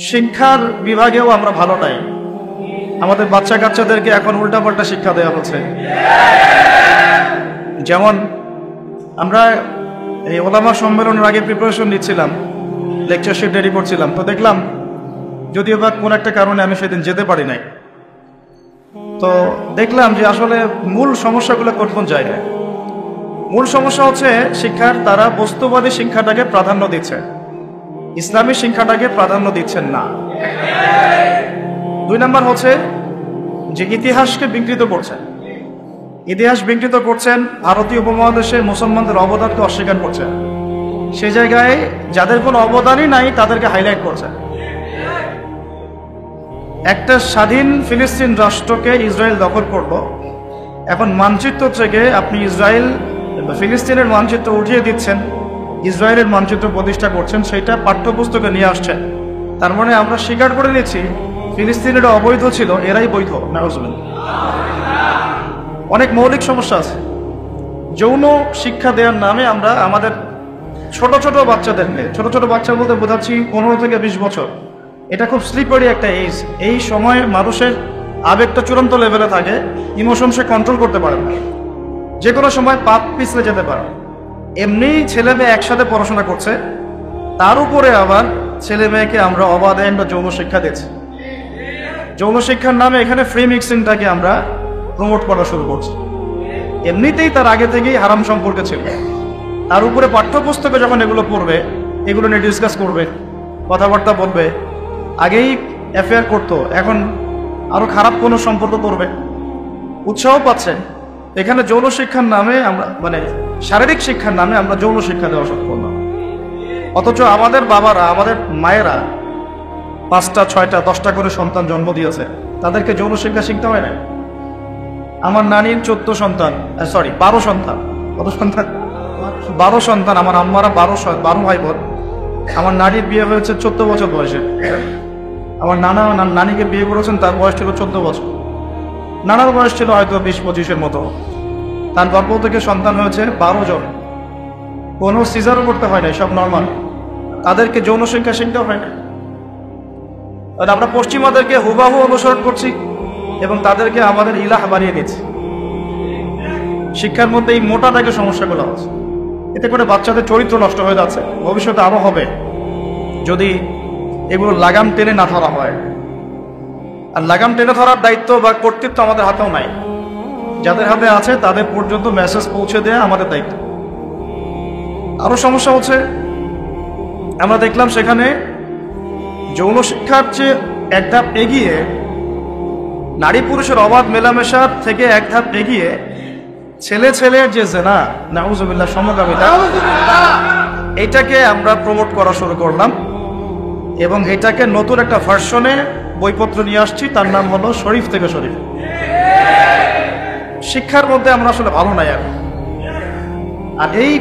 শিক্ষার বিভাগেও আমরা ভালো নাই। আমাদের বাচ্চা কাচ্চাদেরকে এখন উল্টাপাল্টা শিক্ষা দেওয়া হচ্ছে। যেমন আমরা এই ওলামা সম্মেলনের আগে প্রিপারেশন নিচ্ছিলাম, লেকচার শিট রেডি করছিলাম, তো দেখলাম যদিও বা কোন একটা কারণে আমি সেদিন যেতে পারি নাই, তো দেখলাম যে আসলে মূল সমস্যাগুলো কোন জায়গায়। মূল সমস্যা হচ্ছে শিক্ষার তারা বস্তুবাদী শিক্ষাটাকে প্রাধান্য দিচ্ছে, ইসলামী শিক্ষাটাকে প্রাধান্য দিচ্ছেন না। 2 নম্বর হচ্ছে যে ইতিহাসকে বিকৃত করছেন, ইতিহাস বিকৃত করছেন, ভারতীয় উপমহাদেশে মুসলমানদের অবদানকে অস্বীকার করছেন, সে জায়গায় যাদের কোনো অবদানই নাই তাদেরকে হাইলাইট করছেন। একটা স্বাধীন ফিলিস্তিন রাষ্ট্রকে ইসরায়েল দখল করলো, এখন মানচিত্র থেকে আপনি ইসরায়েল ফিলিস্তিনের মানচিত্র উঠিয়ে দিচ্ছেন, ইসরায়েলের মানচিত্র প্রতিষ্ঠা করছেন, সেটা পাঠ্যপুস্তকে নিয়ে আসছেন। তার মানে আমরা স্বীকার করে নিচ্ছি ফিলিস্তিনের অবৈধ ছিল, এরাই বৈধ। নাউজুবিল্লাহ। অনেক মৌলিক সমস্যা আছে। যৌন শিক্ষা দেওয়ার নামে আমরা আমাদের ছোট ছোট বাচ্চাদেরকে, ছোট ছোট বাচ্চা বলতে বোঝাচ্ছি 15 থেকে 20 বছর, এটা খুব স্লিপারি একটা এজ। এই সময় মানুষের আবেগটা চূড়ান্ত লেভেলে থাকে, ইমোশন সে কন্ট্রোল করতে পারে না, যে কোনো সময় পাপ পিছলে যেতে পারে। এমনি ছেলে মেয়ে একসাথে পড়াশোনা করছে, তার উপরে আবার ছেলে মেয়েকে আমরা অবাধে একটা যৌন শিক্ষা দিচ্ছি। যৌন শিক্ষার নামে এখানে ফ্রি মিক্সিংটাকে আমরা প্রমোট করা শুরু করছি। এমনিতেই তার আগে থেকেই হারাম সম্পর্কে ছিল, তার উপরে পাঠ্যপুস্তকে যখন এগুলো পড়বে, এগুলো নিয়ে ডিসকাস করবে, কথাবার্তা বলবে, আগেই অ্যাফেয়ার করতো, এখন আরো খারাপ কোনো সম্পর্ক করবে, উৎসাহ পাচ্ছে। এখানে যৌন শিক্ষার নামে আমরা শারীরিক শিক্ষার নামে আমরা যৌন শিক্ষা দেওয়া শুরু করলাম। অথচ আমাদের বাবারা, আমাদের মায়েরা 5টা 6টা 10টা করে সন্তান জন্ম দিয়েছে, তাদেরকে যৌন শিক্ষা শিখতে হয় না। আমার নানির 12 সন্তান, 12 সন্তান। কত সন্তান? 12 সন্তান। আমার আম্মারা 12 ভাই বোন। আমার নানির বিয়ে হয়েছে 14 বছর বয়সে। আমার নানিকে বিয়ে করেছেন, তার বয়স ছিল 14 বছর। নানার বয়স ছিল হয়তো 20-25-এর মতো। তার গর্ভ থেকে সন্তান হয়েছে 12 জন। কোনো সিজারও করতে হয় না, সব নর্মাল। তাদেরকে যৌন শিক্ষা শিখতে হয় না। আমরা পশ্চিমাদেরকে হুবাহু অনুসরণ করছি এবং তাদেরকে আমাদের ইলাহ বানিয়ে নিচ্ছি। শিক্ষার মধ্যে এই মোটাটাকে সমস্যাগুলো আছে। এতে করে বাচ্চাদের চরিত্র নষ্ট হয়ে যাচ্ছে, ভবিষ্যতে আরো হবে যদি এগুলো লাগাম টেনে না ধরা হয়। আর লাগাম টেনে ধরার দায়িত্ব বা কর্তৃত্ব আমাদের হাতেও নাই। যাদের হাতে আছে তাদের পর্যন্ত মেসেজ পৌঁছে দেওয়া আমাদের দায়িত্ব। আরো সমস্যা হচ্ছে, আমরা দেখলাম সেখানে যৌন শিক্ষার চেয়ে এক ধাপ এগিয়ে, নারী পুরুষের অবাধ মেলামেশার থেকে এক ধাপ এগিয়ে ছেলে ছেলের যে জেনা, নাউজুবিল্লাহ, সমকামিতা, এটাকে আমরা প্রমোট করা শুরু করলাম এবং এটাকে নতুন একটা ভার্সনে বইপত্র নিয়ে আসছি, তার নাম হলো শরীফ থেকে শরীফ। শিক্ষার মধ্যে আমরা আসলে ভালো নাই এখন। আর এই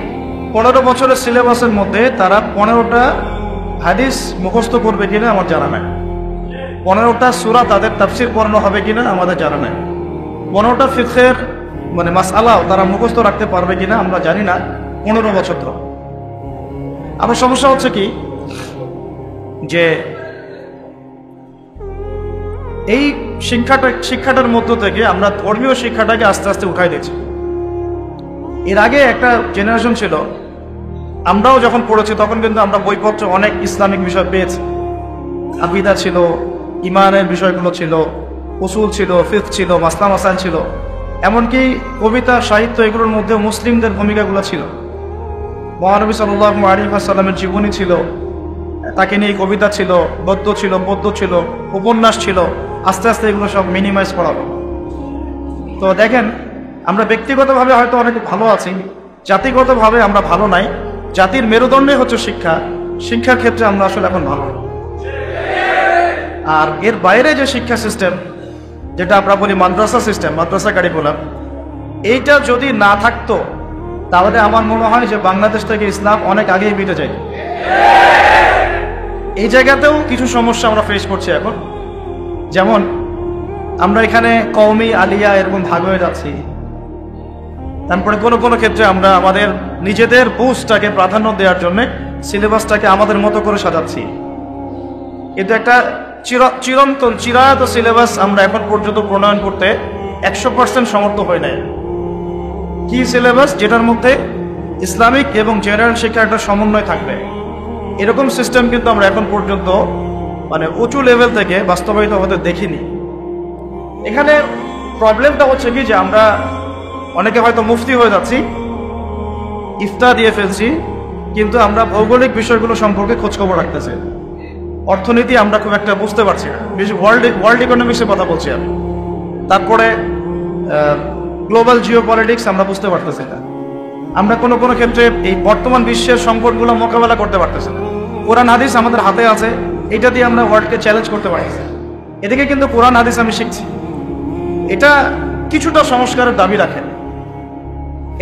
15 বছরের সিলেবাসের মধ্যে তারা 15টা হাদিস মুখস্থ করবে কিনা আমার জানা নাই, 15টা সূরা তাদের তাফসীর পড়ানো হবে কিনা আমাদের জানা নাই, 15টা ফিকহের মাসআলাও তারা মুখস্থ রাখতে পারবে কিনা আমরা জানি না। 15 বছর ধরে আমার সমস্যা হচ্ছে কি, যে এই শিক্ষাটার মধ্য থেকে আমরা ধর্মীয় শিক্ষাটাকে আস্তে আস্তে উঠাই দিচ্ছি। এর আগে একটা জেনারেশন ছিল, আমরাও যখন পড়েছি তখন কিন্তু আমরা বইপত্র অনেক ইসলামিক বিষয় পেয়েছি। আকিদা ছিল, ইমানের বিষয়গুলো ছিল, উসুল ছিল, ফিকহ ছিল, মাসলা মাসাইল ছিল, এমনকি কবিতা সাহিত্য এগুলোর মধ্যে মুসলিমদের ভূমিকাগুলো ছিল। মহানবী সাল্লাল্লাহু আলাইহি ওয়াসাল্লামের জীবনী ছিল, তাকে নিয়ে কবিতা ছিল, গদ্য ছিল, পদ্য ছিল, উপন্যাস ছিল। আস্তে আস্তে এগুলো সব মিনিমাইজ করা হলো। তো দেখেন, আমরা ব্যক্তিগতভাবে হয়তো অনেক ভালো আছি, জাতিগতভাবে আমরা ভালো নাই। জাতির মেরুদণ্ডে হচ্ছে শিক্ষা, শিক্ষার ক্ষেত্রে আমরা আসলে এখন ভালো। আর এর বাইরে যে শিক্ষা সিস্টেম, যেটা আমরা বলি মাদ্রাসা সিস্টেম, মাদ্রাসা কারিকুলাম, এইটা যদি না থাকতো তাহলে আমার মনে হয় যে বাংলাদেশ থেকে ইসলাম অনেক আগেই মিটে যায়। এই জায়গাতেও কিছু সমস্যা আমরা ফেস করছি এখন। যেমন আমরা এখানে কওমি, আলিয়া এরকম ভাগ হয়ে যাচ্ছি। তারপরে কোনো কোনো ক্ষেত্রে আমরা আমাদের নিজেদের বুঝটাকে প্রাধান্য দেওয়ার জন্য সিলেবাসটাকে আমাদের মতো করে সাজাচ্ছি। কিন্তু একটা চিরন্তন চিরায়ত সিলেবাস আমরা এখন পর্যন্ত প্রণয়ন করতে 100% সমর্থ হয় নাই। কি সিলেবাস? যেটার মধ্যে ইসলামিক এবং জেনারেল শিক্ষার একটা সমন্বয় থাকবে, এরকম সিস্টেম কিন্তু আমরা এখন পর্যন্ত মানে উঁচু লেভেল থেকে বাস্তবায়িত হতে দেখিনি। এখানে প্রবলেমটা হচ্ছে কি, যে আমরা অনেকে হয়তো মুফতি হয়ে যাচ্ছি, ইফতা দিয়ে ফেলছি, কিন্তু আমরা ভৌগোলিক বিষয়গুলো সম্পর্কে খোঁজখবর রাখতেছি। অর্থনীতি আমরা খুব একটা বুঝতে পারছি না, বেশি ওয়ার্ল্ড ইকোনমিক্সের কথা বলছি আমি। তারপরে গ্লোবাল জিও পলিটিক্স আমরা বুঝতে পারতেছি না। আমরা কোনো কোনো ক্ষেত্রে এই বর্তমান বিশ্বের সংকটগুলো মোকাবেলা করতে পারতেছি না। কোরআন হাদিস আমাদের হাতে আছে, এটা দিয়ে আমরা ওয়ার্ল্ডকে চ্যালেঞ্জ করতে পারতেছি। এদিকে কিন্তু কোরআন হাদিস আমি শিখছি, এটা কিছুটা সংস্কারের দাবি রাখে।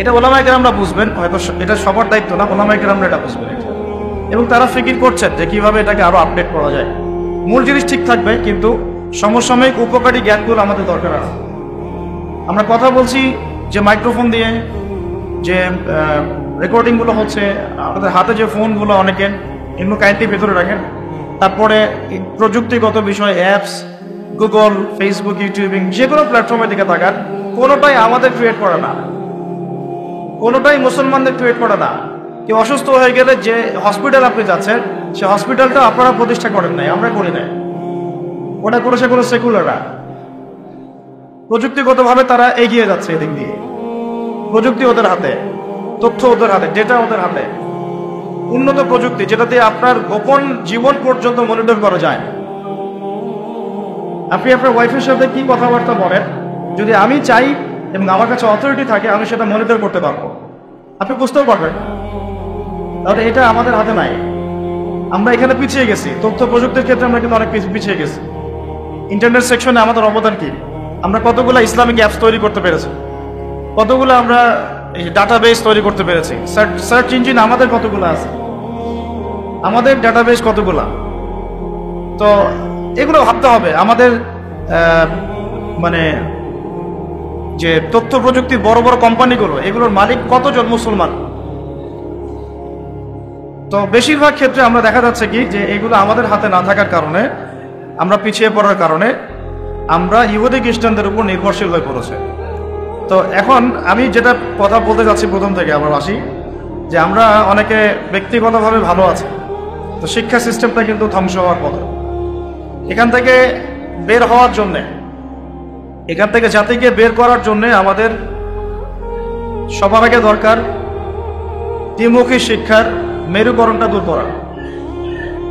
এটা ওলামায়ে কেরামরা বুঝবেন, হয়তো এটা সবার দায়িত্ব না, ওলামায়ে কেরামরা এটা বুঝবেন এবং তারা ফিকির করছেন যে কিভাবে এটাকে আরো আপডেট করা যায়। মূল জিনিস ঠিক থাকবে, কিন্তু সমসাময়িক উপকারী জ্ঞানগুলো আমাদের দরকার আছে। আমরা কথা বলছি যে মাইক্রোফোন দিয়ে, যে রেকর্ডিংগুলো হচ্ছে, আমাদের হাতে যে ফোনগুলো অনেকের, এগুলো কাইন্ডলি ভেতরে রাখেন। তারপরে প্রযুক্তিগত বিষয়, অ্যাপস, গুগল, ফেসবুক, ইউটিউবিং, যে কোনো প্ল্যাটফর্মের দিকে তাকান, কোনোটাই আমাদের ক্রিয়েট করা না, কোনোটাই মুসলমানদের ক্রিয়েট করা না। কেউ অসুস্থ হয়ে গেলে যে হসপিটাল আপনি যাচ্ছেন, সে হসপিটালটা আপনারা প্রতিষ্ঠা করেন নাই, আমরা করি নাই, ওটা করেছে কোনো সেকুলাররা। প্রযুক্তিগতভাবে তারা এগিয়ে যাচ্ছে এদিক দিয়ে, প্রযুক্তি ওদের হাতে, তথ্য ওদের হাতে, ডেটা ওদের হাতে, উন্নত প্রযুক্তি যেটা দিয়ে আপনার গোপন জীবন পর্যন্ত মনিটর করা যায়। আপনি আপনার ওয়াইফের সাথে কি কথাবার্তা বলেন, যদি আমি চাই এবং আমার কাছে অথরিটি থাকে, আমি সেটা মনিটর করতে পারবো, আপনি বুঝতেও পারবেন। তাহলে এটা আমাদের হাতে নাই, আমরা এখানে পিছিয়ে গেছি। তথ্য প্রযুক্তির ক্ষেত্রে আমরা কিন্তু অনেক পিছিয়ে গেছি। ইন্টারনেট সেকশনে আমাদের অবদান কি? আমরা কতগুলো ইসলামিক অ্যাপস তৈরি করতে পেরেছি, কতগুলো আমরা ডাটাবেস তৈরি করতে পেরেছি, সার্চ ইঞ্জিন আমাদের কতগুলো আছে, আমাদের ডাটাবেস কতগুলা। তো এগুলো ভাবতে হবে। আমাদের মানে যে তথ্য প্রযুক্তির বড় বড় কোম্পানিগুলো, এগুলোর মালিক কতজন মুসলমান? তো বেশিরভাগ ক্ষেত্রে আমরা দেখা যাচ্ছে কি, যে এগুলো আমাদের হাতে না থাকার কারণে, আমরা পিছিয়ে পড়ার কারণে আমরা ইহুদি খ্রিস্টানদের উপর নির্ভরশীল হয়ে পড়েছে। তো এখন আমি যেটা কথা বলতে যাচ্ছি প্রথম থেকে আবার আসি, যে আমরা অনেকে ব্যক্তিগতভাবে ভালো আছে, তো শিক্ষা সিস্টেমটা কিন্তু ধ্বংস হওয়ার পথে। এখান থেকে বের হওয়ার জন্যে, এখান থেকে জাতিকে বের করার জন্যে আমাদের সবার আগে দরকার দ্বিমুখী শিক্ষার মেরুকরণটা দূর করা।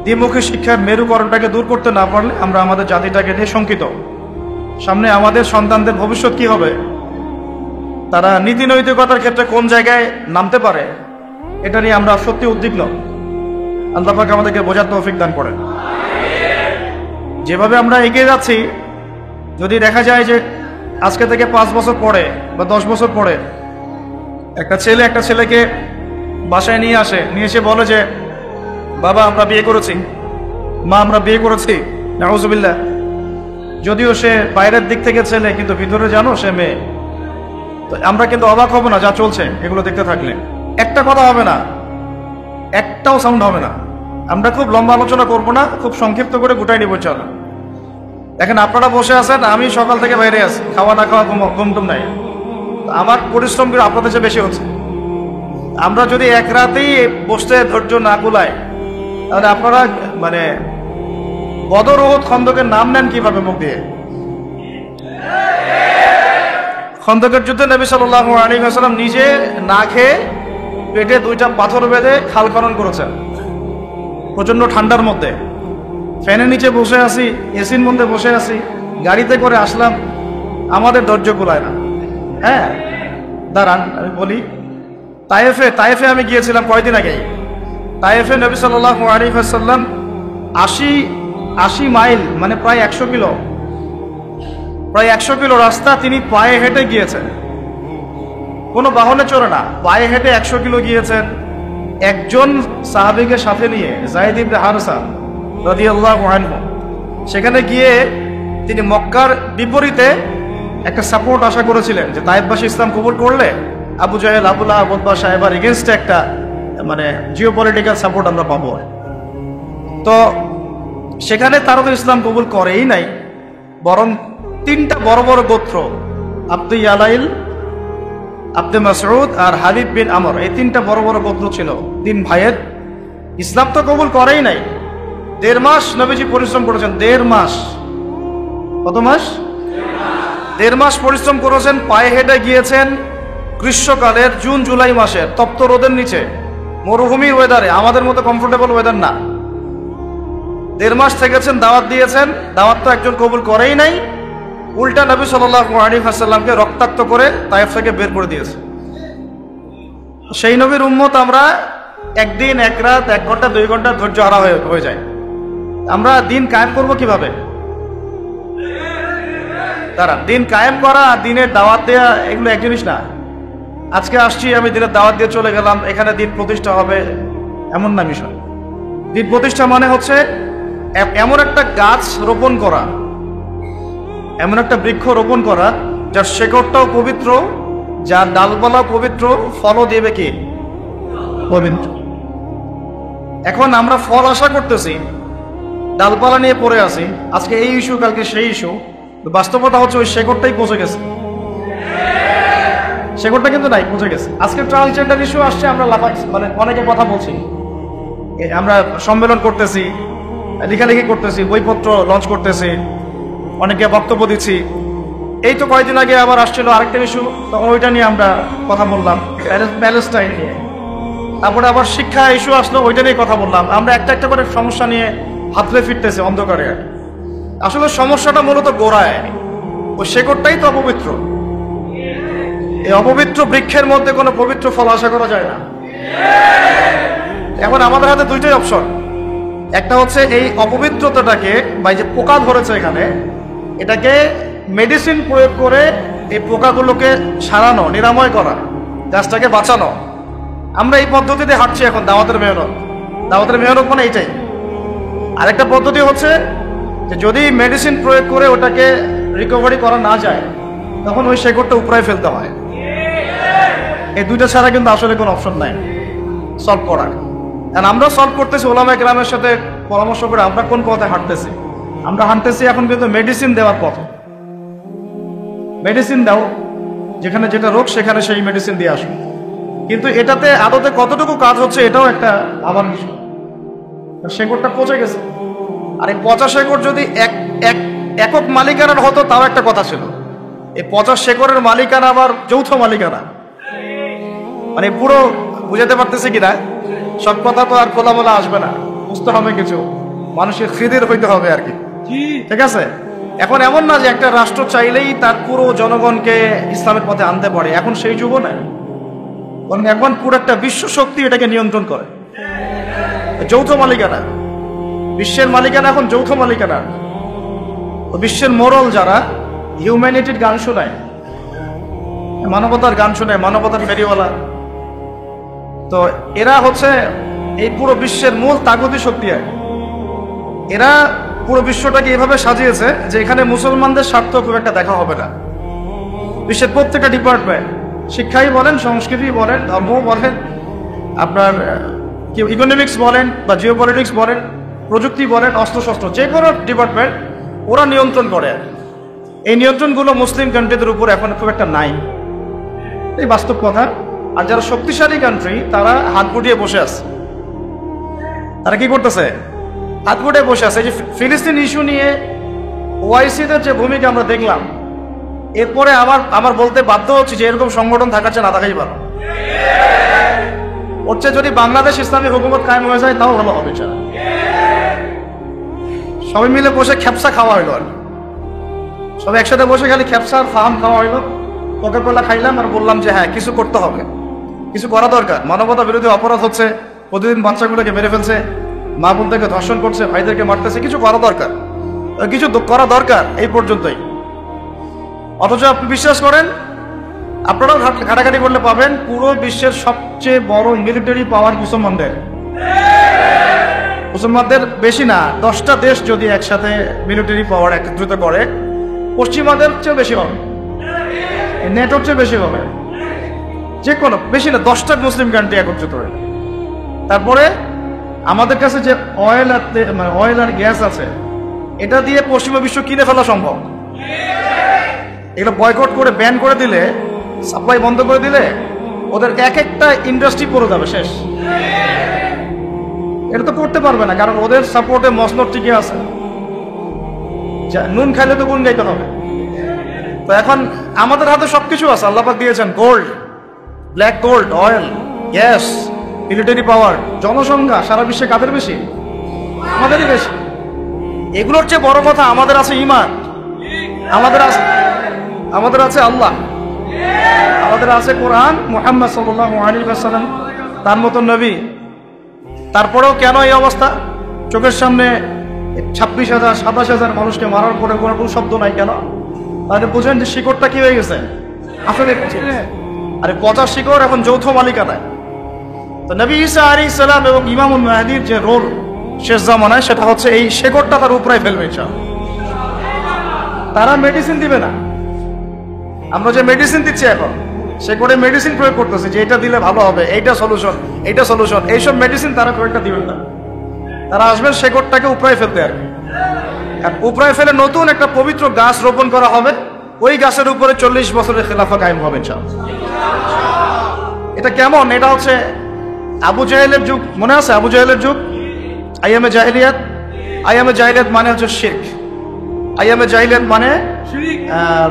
দ্বিমুখী শিক্ষার মেরুকরণটাকে দূর করতে না পারলে আমরা আমাদের জাতিটাকে নিয়ে শঙ্কিত। সামনে আমাদের সন্তানদের ভবিষ্যৎ কি হবে, তারা নীতি নৈতিকতার ক্ষেত্রে কোন জায়গায় নামতে পারে, এটা নিয়ে আমরা সত্যি উদ্বিগ্ন। আল্লাহ পাক আমাদেরকে বোঝার তৌফিক দান করেন। যেভাবে আমরা এগিয়ে যাচ্ছি, যদি দেখা যায় যে আজকে থেকে 5 বছর পরে বা 10 বছর পরে একটা ছেলে একটা ছেলেকে বাসায় নিয়ে আসে, নিয়ে এসে বলে যে বাবা আমরা বিয়ে করেছি, মা আমরা বিয়ে করেছি, নাউজুবিল্লাহ, যদিও সে বাইরের দিক থেকে ছেলে কিন্তু ভিতরে জানো সে মেয়ে, তো আমরা কিন্তু অবাক হব না যা চলছে এগুলো দেখতে থাকলে? একটা কথা হবে না, একটাও সাউন্ড হবে না। আমরা খুব লম্বা আলোচনা করব না, খুব সংক্ষিপ্ত করে গুটাই নিব। চলো, দেখেন আপনারা বসে আছেন, আমি সকাল থেকে বাইরে আছি, খাওয়া না খাওয়া ঘুমটুম নাই, আমার পরিশ্রম করে আপনাদের চেয়ে বেশি হচ্ছে। আমরা যদি এক রাতেই বসতে ধৈর্য না কুলায়, তাহলে আপনারা মানে বদর উহুদ খন্দকের নাম নেন কিভাবে মুখ দিয়ে? খন্দকের যুদ্ধে নবী সাল্লাল্লাহু আলাইহি ওয়াসাল্লাম নিজে না খেয়ে পেটে 2টা পাথর বেঁধে খাল খনন করেছেন প্রচন্ড ঠান্ডার মধ্যে। ফ্যানের নিচে বসে আছি, এসির মধ্যে বসে আছি, গাড়িতে করে আসলাম, আমাদের ধৈর্য কুলায় না। হ্যাঁ দাঁড়ান আমি বলি, তায়েফে আমি গিয়েছিলাম কয়দিন আগেই। তায়েফে নবী সাল্লাল্লাহু আলাইহি ওয়াসাল্লাম 80 মাইল মানে প্রায় 100 কিলো, প্রায় 100 কিলো রাস্তা তিনি পায়ে হেঁটে গিয়েছেন, কোনো বাহনে চড়ে না, পায়ে হেঁটে 100 কিলো গিয়েছেন। একজন সাহাবীকে সাথে নিয়ে, যায়েদ ইবনে হারসা রাদিয়াল্লাহু আনহু, সেখানে গিয়ে তিনি মক্কার বিপরীতে একটা সাপোর্ট আশা করেছিলেন যে তায়েফবাসী ইসলাম কবুল করলে আবু জাহেল, আবু লাহাব, উতবা সাহেবার এগেনস্টে একটা মানে জিওপলিটিক্যাল সাপোর্ট আমরা পাবো। তো সেখানে তারা তো ইসলাম কবুল করেই নাই, বরং তিনটা বড় বড় গোত্র, আব্দু ইয়ালাইল, আব্দে মাসউদ আর হাবিব বিন আমর, এই তিনটা বড় বড় গোত্র ছিল তিন ভাইয়ের। ইসলাম তো কবুল করেই নাই। 1.5 মাস নবীজি পরিশ্রম করেছেন। 1.5 মাস। কত মাস? 1.5 মাস পরিশ্রম করেছেন। পায়ে হেঁটে গিয়েছেন গ্রীষ্মকালের জুন জুলাই মাসের তপ্ত রোদের নিচে, মরুভূমির ওয়েদারে, আমাদের মতো কমফোর্টেবল ওয়েদার না। 1.5 মাস থেকেছেন, দাওয়াত দিয়েছেন। দাওয়াত তো একজন কবুল করেই নাই, উল্টা নবী সাল্লাল্লাহু আলাইহি ওয়াসাল্লামকে রক্তাক্ত করে তায়েফ থেকে বের করে দিয়েছে। সেই নবীর উম্মত আমরা একদিন, এক রাত, 1 ঘন্টা, 2 ঘন্টা ধৈর্য হারা হয়ে যায়। আমরা দিন কায়েম করব কিভাবে? তারা দিন কায়েম করা আর দিনের দাওয়াত দেওয়া এগুলো এক জিনিস না। আজকে আসছি আমি, দিনের দাওয়াত দিয়ে চলে গেলাম, এখানে দিন প্রতিষ্ঠা হবে, এমন না বিষয়। দিন প্রতিষ্ঠা মানে হচ্ছে এমন একটা গাছ রোপণ করা, এমন একটা বৃক্ষ রোপণ করা যার শেকড়টাও পবিত্র, যার ডালপালাও পবিত্র, ফলও দেবে কি পবিত্র। এখন আমরা ফল আশা করতেছি, ডালপালা নিয়ে পড়ে আছি, আজকে এই ইস্যু, কালকে সেই ইস্যু। বাস্তবতা হচ্ছে ওই শেকড়টাই পচে গেছে। শেকড়টা কিন্তু নাই, পচে গেছে। আজকে ট্রান্সজেন্ডার ইস্যু আসছে, আমরা লাফাচ্ছি, মানে অনেকে কথা বলছি, আমরা সম্মেলন করতেছি, লেখালেখি করতেছি, বইপত্র লঞ্চ করতেছি, অনেকে বক্তব্য দিচ্ছি। এই তো কয়েকদিন আগে আবার আসছিল আরেকটা ইস্যু, তখন ওইটা নিয়ে আমরা কথা বললাম, প্যালেস্টাইন নিয়ে। তারপরে আবার শিক্ষা ইস্যু আসলো, ওইটা নিয়ে কথা বললাম। আমরা একটা একটা করে সমস্যা নিয়ে হাতলে ফিরতেছি অন্ধকারে। আসলে সমস্যাটা মূলত গোড়ায়, ওই শেকড়টাই তো অপবিত্র। এই অপবিত্র বৃক্ষের মধ্যে কোনো পবিত্র ফল আশা করা যায় না। এখন আমাদের হাতে দুইটাই অপশন। একটা হচ্ছে এই অপবিত্রতাটাকে, বা যে পোকা ধরেছে এখানে, এটাকে মেডিসিন প্রয়োগ করে এই পোকাগুলোকে সারানো, নিরাময় করা, গাছটাকে বাঁচানো। আমরা এই পদ্ধতিতে হাঁটছি এখন, দাওয়াতের মেহনত। দাওয়াতের মেহনত মানে এইটাই। আরেকটা পদ্ধতি হচ্ছে যে যদি মেডিসিন প্রয়োগ করে ওটাকে রিকভারি করা না যায়, তখন ওই শেকড়টা উপড়ায় ফেলতে হয়। এই দুইটা ছাড়া কিন্তু আসলে কোনো অপশন নাই সলভ করার। কারণ আমরা সলভ করতেছি ওলামায়ে কেরামের সাথে পরামর্শ করে, আমরা কোন পথে হাঁটতেছি? আমরা হাঁটতেছি এখন কিন্তু মেডিসিন দেওয়ার পথ। মেডিসিন দাও, যেখানে যেটা রোগ সেখানে সেই মেডিসিন দিয়ে আসো। কিন্তু এটাতে আদতে কতটুকু কাজ হচ্ছে এটাও একটা আবার বিষয়। শেকড়টা পচে গেছে। আর এই পচা শেকড় যদি একক মালিকানার হতো তাও একটা কথা ছিল। এই পচা শেকড়ের মালিকানা আবার যৌথ মালিকানা, মানে পুরো বুঝাতে পারতেছে কিনা, সব কথা তো আর খোলা বলা আসবে না, বুঝতে হবে কিছু, মানুষের খিদির হইতে হবে আর কি। ঠিক আছে? এখন এমন না যে একটা রাষ্ট্র চাইলেই তার পুরো জনগণকে ইসলামের পথে আনতে পারে, এখন সেই যুগ নাই। এখন পুরো একটা বিশ্ব শক্তি এটাকে নিয়ন্ত্রণ করে। যৌথ মালিকানা, বিশ্বের মালিকানা এখন যৌথ মালিকানা। বিশ্বের মোরল যারা হিউম্যানিটির গান শোনায়, মানবতার গান শোনায়, মানবতার ফেরিওয়ালা, তো এরা হচ্ছে এই পুরো বিশ্বের মূল তাগতি শক্তি। এরা পুরো বিশ্বটাকে এভাবে সাজিয়েছে যে এখানে মুসলমানদের স্বার্থ খুব একটা দেখা হবে না। বিশ্বের প্রত্যেকটা ডিপার্টমেন্ট, শিক্ষাই বলেন, সংস্কৃতি বলেন, ধর্ম বলেন, আপনার ইকোনমিক্স বলেন বা জিওপলিটিক্স বলেন, প্রযুক্তি বলেন, অস্ত্রশস্ত্র, যে কোনো ডিপার্টমেন্ট ওরা নিয়ন্ত্রণ করে। এই নিয়ন্ত্রণগুলো মুসলিম কান্ট্রিদের উপর এখন খুব একটা নাই, এই বাস্তব কথা। আর যারা শক্তিশালী কান্ট্রি তারা হাত গুটিয়ে বসে আছে। তারা কি করতেছে? হাত গুটিয়ে বসে আছে। এই যে ফিলিস্তিন ইস্যু নিয়ে ওআইসিতে যে ভূমিকা আমরা দেখলাম, এরপরে আমার বলতে বাধ্য হচ্ছে যে এরকম সংগঠন থাকার চেয়ে না থাকাই ভালো। হচ্ছে যদি বাংলাদেশ ইসলামী হুকুমত কায়েম হয়ে যায় তাও ভালো হবে। সবাই মিলে বসে খ্যাপসা খাওয়া হইলো, আর সবাই একসাথে বসে খালি খ্যাপসা আর ফাহাম খাওয়া হইলো, কোকাকোলা খাইলাম আর বললাম যে হ্যাঁ কিছু করতে হবে, কিছু করা দরকার। মানবতা বিরোধী অপরাধ হচ্ছে, প্রতিদিন বাচ্চাগুলোকে মেরে ফেলছে, মা বোনদেরকে ধর্ষণ করছে, ভাইদেরকে মারতেছে, কিছু করা দরকার, কিছু করা দরকার, এই পর্যন্তই। অথচ আপনি বিশ্বাস করেন, আপনারাও ঘাটাঘাটি করলে পাবেন, পুরো বিশ্বের সবচেয়ে বড় মিলিটারি পাওয়ার মুসলমানদের বেশি না, 10টা দেশ যদি একসাথে মিলিটারি পাওয়ার একত্রিত করে, পশ্চিমাদের চেয়ে বেশি হবে, নেটোর চেয়ে বেশি হবে, যে কোনো বেশি না, 10টা মুসলিম কান্ট্রি একত্রিত হয়ে। তারপরে আমাদের কাছে যে অয়েল আর গ্যাস আছে, এটা দিয়ে পশ্চিমা বিশ্ব কিনে ফেলা সম্ভব। এগুলো বয়কট করে ব্যান করে দিলে, সাপ্লাই বন্ধ করে দিলে ওদের এক একটা ইন্ডাস্ট্রি পড়ে যাবে, শেষ। এটা তো করতে পারবে না, কারণ ওদের সাপোর্টে মসনদ টিকে আছে। নুন খাইলে তো গুণ গাইতে হবে। তো এখন আমাদের হাতে সবকিছু আছে, আল্লাহ পাক দিয়েছেন। Gold, black gold, oil, gas, military পাওয়ার। জনসংখ্যা সারা বিশ্বে কাদের বেশি? আমাদেরই বেশি। এগুলোর চেয়ে বড় কথা, আমাদের আছে ঈমান, আমাদের আছে আল্লাহ, আমাদের আছে কোরআন, মুহাম্মদ সাল্লাল্লাহু আলাইহি ওয়াসাল্লাম তার মতো নবী। তারপরেও কেন এই অবস্থা? চোখের সামনে 26,000 27,000 মানুষকে মারার পরে কোনো শব্দ নাই কেন? তাহলে বুঝেন যে শিকড়টা কি হয়ে গেছে আসলে। আরে পচা শিকড় এখন যৌথ মালিকানায়। তো নবী ঈসা আলাইহিস সালাম এবং ইমামুল মাহদীর যে রোল শেষ জামানায়, সেটা হচ্ছে এই শিকড়টা তার উপরে ফেলবে ইনশাআল্লাহ। তারা মেডিসিন দিবে না। আমরা যে মেডিসিন দিচ্ছি এখন, শিকড়ে মেডিসিন প্রয়োগ করতেছে যে এটা দিলে ভালো হবে, এইটা সলিউশন, এইটা সলিউশন, এইসব মেডিসিন তারা কয়েকটা দিবেন না। তারা আসবেন শিকড়টাকে উপরায় ফেলতে আর কি। আর উপরায় ফেলে নতুন একটা পবিত্র গাছ রোপণ করা হবে, ওই গাছের উপরে 40 বছরের খেলাফা কায়েম হবে ইনশাআল্লাহ। এটা কেমন? এটা হচ্ছে আবু জাহেলের যুগ, মনে আছে আবু জাহেলের যুগ? আইয়ামে জাহিলিয়াত। আইয়ামে জাহিলিয়াত মানে হচ্ছে শিরক। আইয়ামে জাহিলিয়াত মানে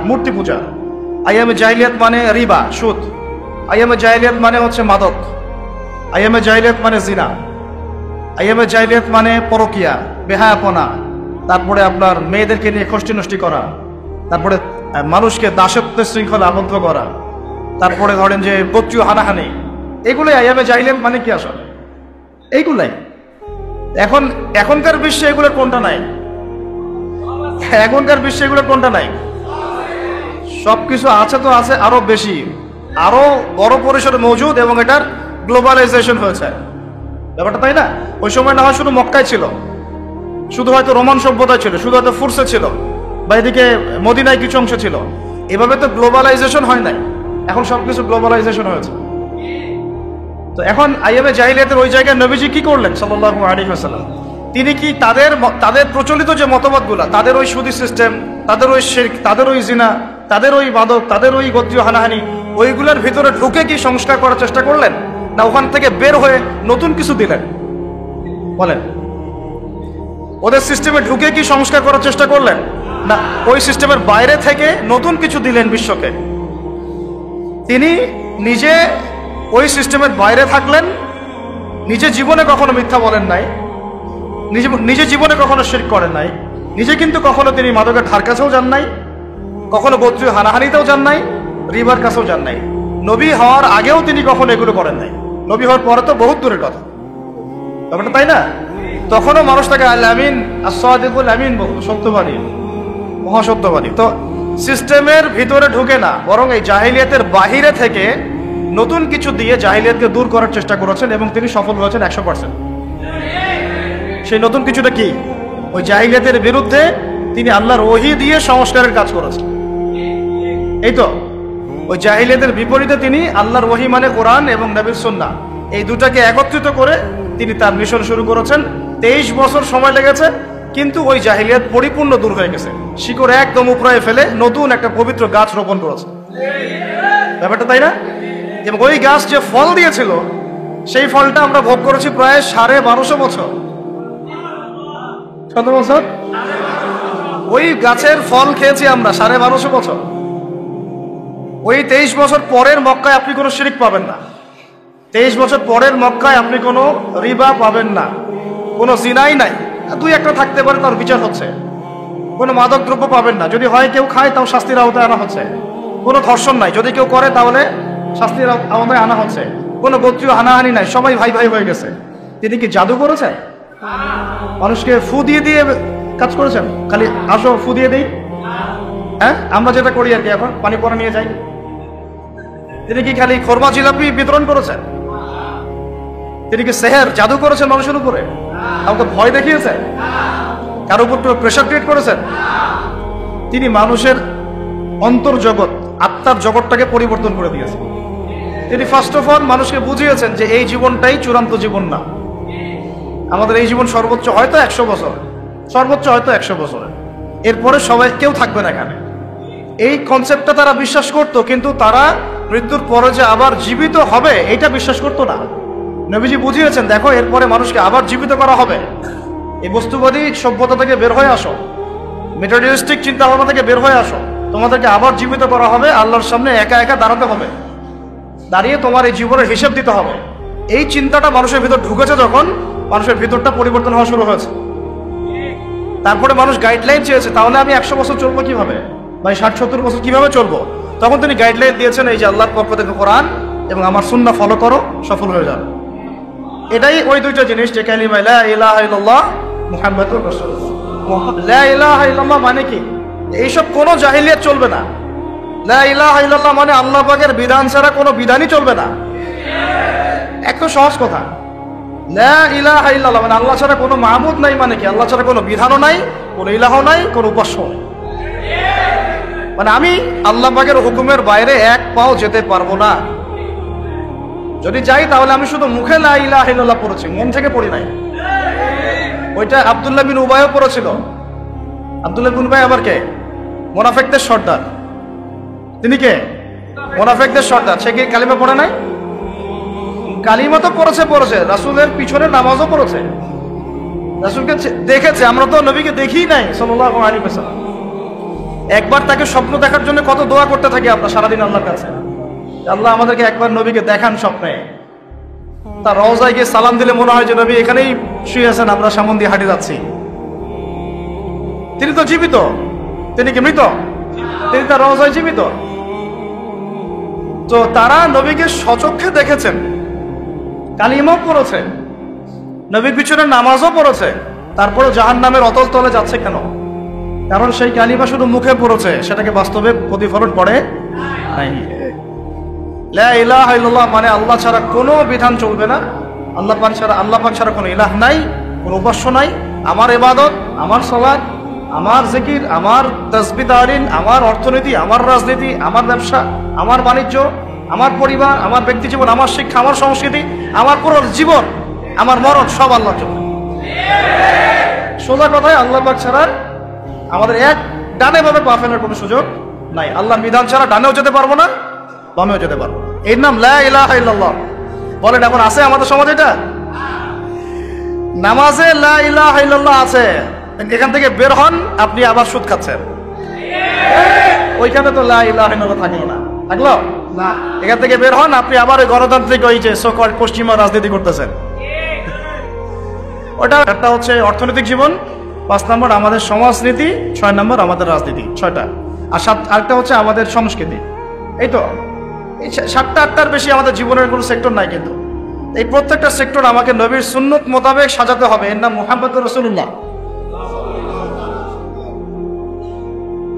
মূর্তি পূজা। আইয়ামে জাহিলিয়াত মানে রিবা, সুদ। আইয়ামে জাহিলিয়াত মানে হচ্ছে মাদক। আইয়ামে জাহিলিয়াত মানে জিনা। আইয়ামে জাহিলিয়াত মানে পরকিয়া, বেহায়াপনা। তারপরে আপনার মেয়েদেরকে নিয়ে খষ্টি নষ্টি করা। তারপরে মানুষকে দাসত্বের শৃঙ্খলা আবদ্ধ করা। তারপরে ধরেন যে গোত্রীয় হানাহানি। এগুলোই আইয়ামে জাহিলিয়াত মানে কি আসলে? এইগুলাই। এখনকার বিশ্বে এগুলোর কোনটা নাই? এখনকার বিশ্বে এগুলোর কোনটা নাই? সবকিছু আছে, তো আছে আরো বেশি, আরো বড় পরিসরে মজুদ, এবং এটার গ্লোবালাইজেশন হয়েছে ব্যাপারটা, তাই না? ওই সময় না হয় শুধু মক্কায় ছিল, শুধু হয়তো রোমান সভ্যতায় ছিল, শুধু হয়তো ফুরসে ছিল, বা এদিকে মদিনায় কিছু অংশ ছিল। এভাবে তো গ্লোবালাইজেশন হয় নাই, এখন সবকিছু গ্লোবালাইজেশন হয়েছে। তো এখন আইয়ামে জাহিলিয়াতের ওই জায়গায় নবীজি কি করলেন সাল্লাল্লাহু আলাইহি ওয়াসাল্লাম? তিনি কি তাদের প্রচলিত যে মতবাদগুলা, তাদের ওই সুদী সিস্টেম, তাদের ওই শিরক, তাদের ওই জিনা, তাদের ওই মাদক, তাদের ওই গোত্রীয় হানাহানি, ওইগুলোর ভিতরে ঢুকে কি সংস্কার করার চেষ্টা করলেন, না ওখান থেকে বের হয়ে নতুন কিছু দিলেন? বলেন, ওদের সিস্টেমে ঢুকে কি সংস্কার করার চেষ্টা করলেন, না ওই সিস্টেমের বাইরে থেকে নতুন কিছু দিলেন বিশ্বকে? তিনি নিজে ওই সিস্টেমের বাইরে থাকলেন, নিজে জীবনে কখনো মিথ্যা বলেন নাই, নিজে জীবনে কখনো শিরক করেন নাই, নিজে কিন্তু কখনো তিনি মাদকের ধার কাছেও যান নাই, কখনো গোত্রীয় হানাহানিতেও যান নাই, রিবার কাছেও যান নাই। নবী হওয়ার আগেও তিনি কখনো এগুলো করেন নাই। নবী হওয়ার পরে তো বহুত দূরের কথা ব্যাপারটা, তাই না? তখনও মানুষ তাকে আল আমিন, as-সাদিকুল আমিন বলতো, সত্যবাদী, মহাসত্যবাদী। তো সিস্টেমের ভিতরে ঢুকে না, বরং এই জাহিলিয়াতের বাহিরে থেকে নতুন কিছু দিয়ে জাহিলিয়াতকে দূর করার চেষ্টা করেছেন, এবং তিনি সফল হয়েছেন 100%। সেই নতুন কিছুটা কি? ওই জাহিলিয়াতের বিরুদ্ধে তিনি আল্লাহর ওহী দিয়ে সংস্কারের কাজ করেছেন। এই তো ওই জাহিলিয়াতের বিপরীতে তিনি আল্লাহর ওহী মানে কোরআন এবং নবীর সুন্নাহ, এই দুটাকে একত্রিত করে তিনি তার মিশন শুরু করেছেন। 23 বছর সময় লেগেছে, কিন্তু ওই জাহিলিয়াত পরিপূর্ণ দূর হয়ে গেছে। শিকড় একদম উপরে ফেলে নতুন একটা পবিত্র গাছ রোপণ করেছে ব্যাপারটা, তাই না? এবং ওই গাছ যে ফল দিয়েছিল, সেই ফলটা আমরা ভোগ করেছি প্রায় 1250 বছর। কত বছর? ওই গাছের ফল খেয়েছি আমরা 1250 বছর। ওই 23 বছর পরের মক্কায় আপনি কোনো শিরক পাবেন না। 23 বছর পরের মক্কায় আপনি কোনো রিবা পাবেন না, কোনো জিনাই নাই। দুই একটা থাকতে পারে, তার বিচার হচ্ছে। কোনো মাদক দ্রব্য পাবেন না, যদি হয় কেউ খায় তাও শাস্তির আওতায় আনা হচ্ছে। কোনো ধর্ষণ নাই, যদি কেউ করে তাহলে শাস্তির আওতায় আনা হচ্ছে। কোনো গোত্রীয় হানাহানি নাই, সবাই ভাই ভাই হয়ে গেছে। তিনি কি জাদু করেছেন? মানুষকে ফু দিয়ে দিয়ে কাজ করেছেন? খালি আসো ফু দিয়ে দিই, হ্যাঁ আমরা যেটা করি আর কি, এখন পানি পরে নিয়ে যাই। তিনি কি খালি খোরমা জিলাপি বিতরণ করেছেন? তিনি কি সেহের জাদু করেছেন মানুষের উপরে? কাউকে ভয় দেখিয়েছেন? কারোর উপর প্রেশার ক্রিয়েট করেছেন? তিনি মানুষের অন্তর্জগৎ, আত্মার জগৎটাকে পরিবর্তন করে দিয়েছেন। তিনি ফার্স্ট অফ অল মানুষকে বুঝিয়েছেন যে এই জীবনটাই চূড়ান্ত জীবন না। আমাদের এই জীবন সর্বোচ্চ হয়তো 100 বছর, সর্বোচ্চ হয়তো 100 বছর, এরপরে সবাই কেউ থাকবে না এখানে। এই কনসেপ্টটা তারা বিশ্বাস করত, কিন্তু তারা মৃত্যুর পরে যে আবার জীবিত হবে এটা বিশ্বাস করতো না। নবীজি বুঝিয়েছেন, দেখো এরপরে মানুষকে আবার জীবিত করা হবে। এই বস্তুবাদী সভ্যতা থেকে বের হয়ে আসো, মেটেরিয়ালিস্টিক চিন্তা ভাবনা থেকে বের হয়ে আসো, তোমাদেরকে আবার জীবিত করা হবে, আল্লাহর সামনে একা একা দাঁড়াতে হবে, দাঁড়িয়ে তোমার এই জীবনের হিসেব দিতে হবে। এই চিন্তাটা মানুষের ভিতর ঢুকেছে, যখন মানুষের ভিতরটা পরিবর্তন হওয়া শুরু হয়েছে, তারপরে মানুষ গাইডলাইন চেয়েছে, তাহলে আমি 100 বছর চলবো কিভাবে, ভাই 60-70 বছর কিভাবে চলবো? তখন তিনি গাইডলাইন দিয়েছেন, এই যে আল্লাহর পক্ষ থেকে কোরআন এবং আমার সুন্নাহ ফলো করো, সফল হয়ে যাবে। এটাই ওই দুইটা জিনিস, যে কালিমা লা ইলাহা ইল্লাল্লাহ মুহাম্মাদুর রাসূলুল্লাহ। লা ইলাহা ইল্লাল্লাহ মানে কি? এইসব কোনো জাহিলিয়াত চলবে না। লা ইলাহা ইল্লাল্লাহ মানে আল্লাহ পাকের বিধান ছাড়া কোনো বিধানই চলবে না। একদম সহজ কথা। লা ইলাহা ইল্লাল্লাহ মানে আল্লাহ ছাড়া কোনো মাবুদ নাই, মানে কি? আল্লাহ ছাড়া কোনো বিধানও নাই, কোনো ইলাহ নাই, কোনো উপাস্য নাই। মানে আমি আল্লাহ পাকের হুকুমের বাইরে এক পাও যেতে পারবো না। যদি যাই তাহলে আমি শুধু মুখে লা ইলাহা ইল্লাল্লাহ পড়েছি, মন থেকে পড়ি নাই। ওইটা আব্দুল্লাহ বিন উবাইও পড়েছিল। আব্দুল্লাহ বিন উবাই আবার কে? মুনাফিকদের সর্দার। তিনি কে? মুনাফিকদের সর্দার। সে কি কালিমা পড়ে নাই? কালিমা তো পড়েছে, রাসূলের পিছনে নামাজও পড়েছে, রাসূলকে দেখেছে। আমরা তো নবীকে দেখি নাই সাল্লাল্লাহু আলাইহি ওয়াসাল্লাম। একবার তাকে স্বপ্ন দেখার জন্য কত দোয়া করতে থাকি আমরা সারাদিন আল্লাহর কাছে, আল্লাহ আমাদেরকে একবার নবীকে দেখান স্বপ্নে। তার রওজায় গিয়ে সালাম দিলে মনে হয় যে নবী এখানেই শুয়ে আছেন, আমরা সামন দিয়ে হাঁটে যাচ্ছি। তিনি তো জীবিত, তিনি কি মৃত? তিনি তার রওজায় জীবিত। তো তারা নবীকে সচক্ষে দেখেছেন, কালিমাও পড়েছে, নবীর পিছনে নামাজও পড়েছে, তারপরে জাহান্নামের অতল তলে যাচ্ছে কেন? কারণ সেই কালিমা শুধু মুখে পড়েছে, সেটাকে বাস্তবে প্রতিফলন পড়ে নাই। লা ইলাহা ইল্লাল্লাহ মানে আল্লাহ ছাড়া কোনো বিধান চলবে না, আল্লাহ পাক ছাড়া কোনো ইলাহ নাই, কোনো উপাস্য নাই। আমার ইবাদত, আমার সালাত, আমার জিকির, আমার তাসবিহ তাহলিল, আমার অর্থনীতি, আমার রাজনীতি, আমার ব্যবসা, আমার বাণিজ্য, আমার পরিবার, আমার ব্যক্তি জীবন, আমার শিক্ষা, আমার সংস্কৃতি, আমার পুরো জীবন, আমার মরণ সব আল্লাহর জন্য। সোজা কথায় আল্লাহ পাক ছাড়া আমাদের এক ডানে ভাবে পা ফেলার কোনো সুযোগ নাই। আল্লাহর বিধান ছাড়া ডানেও যেতে পারবো না, বামেও যেতে পারবো না। এর নাম লা ইলাহা ইল্লাল্লাহ। বলেন এখন আছে আমাদের সমাজে এটা? নামাজে লা ইলাহা ইল্লাল্লাহ আছে, এখান থেকে বের হন, আপনি আবার সুদ খাচ্ছেন। ওইখানে তো লা ইলাহা ইল্লাল্লাহ থাকলো না, থাকলো না। এখান থেকে বের হন, আপনি আবার ওই গণতান্ত্রিক ওই যে সো-কল পশ্চিমা রাজনীতি করতেছেন। ওটা একটা হচ্ছে অর্থনৈতিক জীবন, 5 নম্বর আমাদের সমাজনীতি, 6 নম্বর আমাদের রাজনীতি, 6টা। আর আরেকটা হচ্ছে আমাদের সংস্কৃতি। এই তো এই 7টা 8টার বেশি আমাদের জীবনের কোনো সেক্টর নাই। কিন্তু এই প্রত্যেকটা সেক্টর আমাকে নবীর সুন্নত মোতাবেক সাজাতে হবে। এর নাম মুহাম্মদুর রাসূলুল্লাহ।